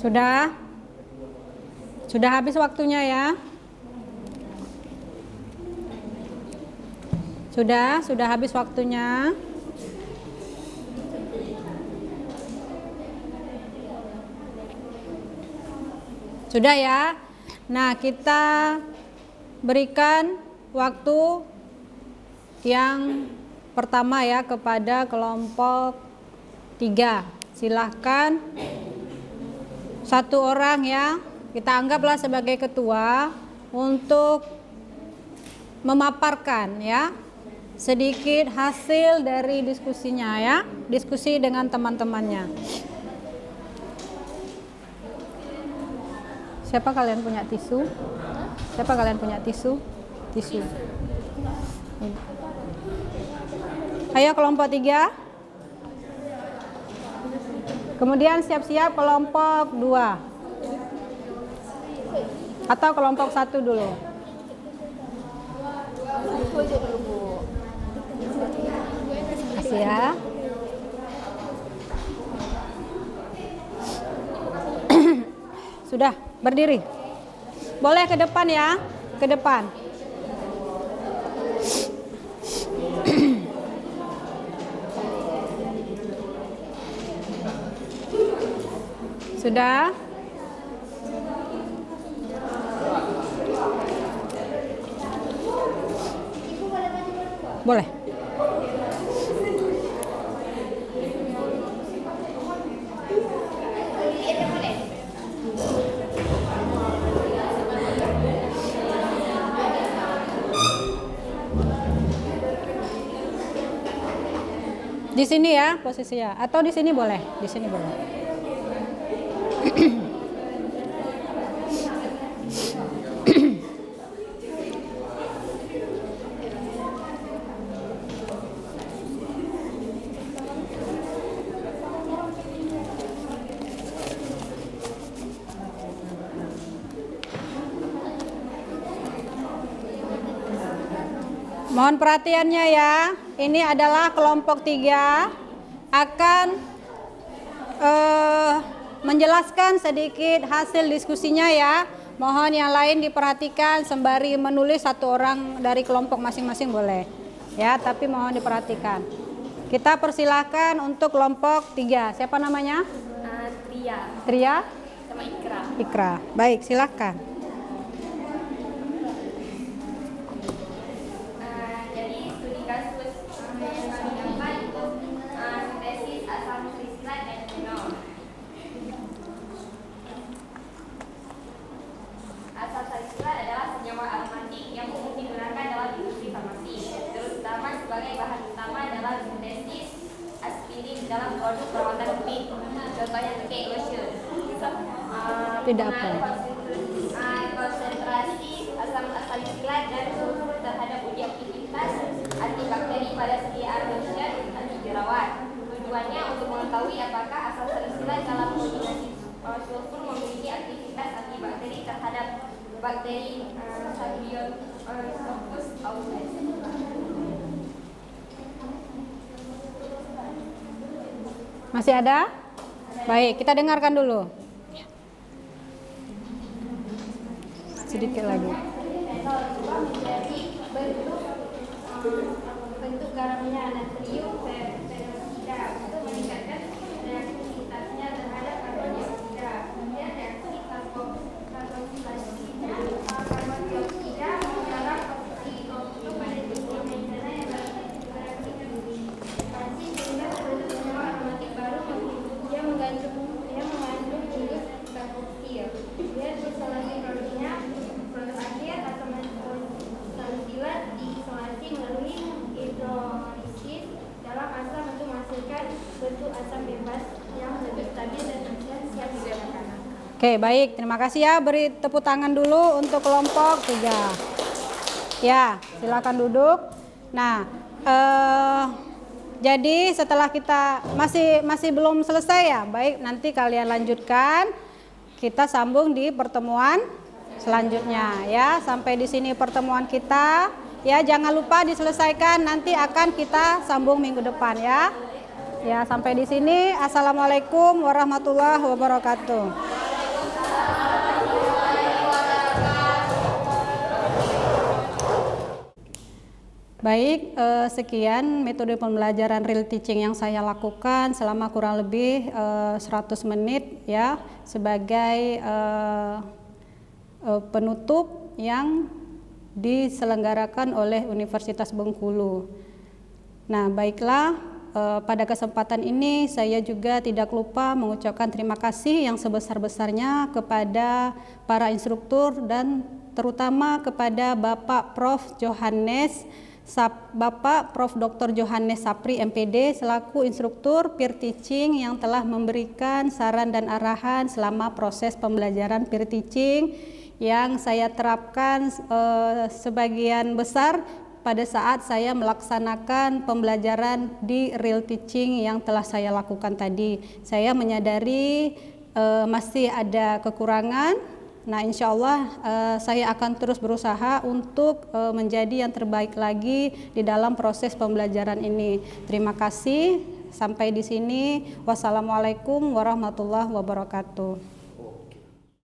Sudah? Sudah habis waktunya ya? Sudah habis waktunya. Sudah ya? Nah, kita berikan waktu yang pertama ya kepada kelompok 3. Silahkan satu orang ya, kita anggaplah sebagai ketua untuk memaparkan ya sedikit hasil dari diskusinya ya, diskusi dengan teman-temannya. Siapa kalian punya tisu? Siapa kalian punya tisu? Tisu. Ayo kelompok 3. Kemudian siap-siap kelompok 2. Atau kelompok 1 dulu. Kasih ya. Sudah, berdiri. Boleh ke depan ya, ke depan. Sudah? Boleh. Di sini ya posisinya, atau di sini boleh, di sini boleh. Mohon perhatiannya ya, ini adalah kelompok 3 akan menjelaskan sedikit hasil diskusinya ya. Mohon yang lain diperhatikan sembari menulis, satu orang dari kelompok masing-masing boleh ya, tapi mohon diperhatikan. Kita persilahkan untuk kelompok 3. Siapa namanya? Tria. Tria? Sama Ikra. Ikra. Baik, silahkan. Jadi studi kasus yang kami dapat itu sintesis asal silsilah dan fenom. Asal silsilah adalah senyawa aromatik yang umum digunakan dalam industri farmasi, terutama sebagai bahan utama dalam sintesis aspirin dalam produk perawatan kulit. Contohnya pakai lotion. Tidak apa. Konsentrasi asam salisilat dan sulfur terhadap uji aktivitas antibakteri pada sediaan lotion anti jerawat. Tujuannya untuk mengetahui apakah asam salisilat dalam kombinasi sulfur memiliki aktivitas antibakteri terhadap bakteri Staphylococcus aureus. Masih ada? Baik, kita dengarkan dulu. Sedikit lagi. Menjadi bentuk garamnya natrium peroksida untuk meningkatkan reaktivitasnya terhadap karbon dioksida. Kemudian reaksi karbon dioksida menggaram oksida pada titik bencana yang bereaksi sehingga terbentuk senyawa aromatik baru. Dia mengandung jenis karboksil. Dia isolasi produknya, produk akhir atau salisilat diisolasi melalui hidrolisis dalam asam untuk menghasilkan bentuk asam bebas yang lebih stabil dan siap digunakan. Oke, baik. Terima kasih ya. Beri tepuk tangan dulu untuk kelompok 3. Ya, silakan duduk. Nah, Jadi setelah kita masih belum selesai ya, baik nanti kalian lanjutkan, kita sambung di pertemuan selanjutnya ya. Sampai di sini pertemuan kita ya, jangan lupa diselesaikan, nanti akan kita sambung minggu depan ya. Ya, sampai di sini. Assalamualaikum warahmatullahi wabarakatuh. Baik, sekian metode pembelajaran real teaching yang saya lakukan selama kurang lebih 100 menit ya, sebagai penutup yang diselenggarakan oleh Universitas Bengkulu. Nah, baiklah, pada kesempatan ini saya juga tidak lupa mengucapkan terima kasih yang sebesar-besarnya kepada para instruktur dan terutama kepada Bapak Prof. Bapak Prof. Dr. Johannes Sapri MPD selaku instruktur peer teaching yang telah memberikan saran dan arahan selama proses pembelajaran peer teaching yang saya terapkan sebagian besar pada saat saya melaksanakan pembelajaran di real teaching yang telah saya lakukan tadi. Saya menyadari masih ada kekurangan. Nah, insya Allah saya akan terus berusaha untuk menjadi yang terbaik lagi di dalam proses pembelajaran ini. Terima kasih. Sampai di sini. Wassalamualaikum warahmatullahi wabarakatuh.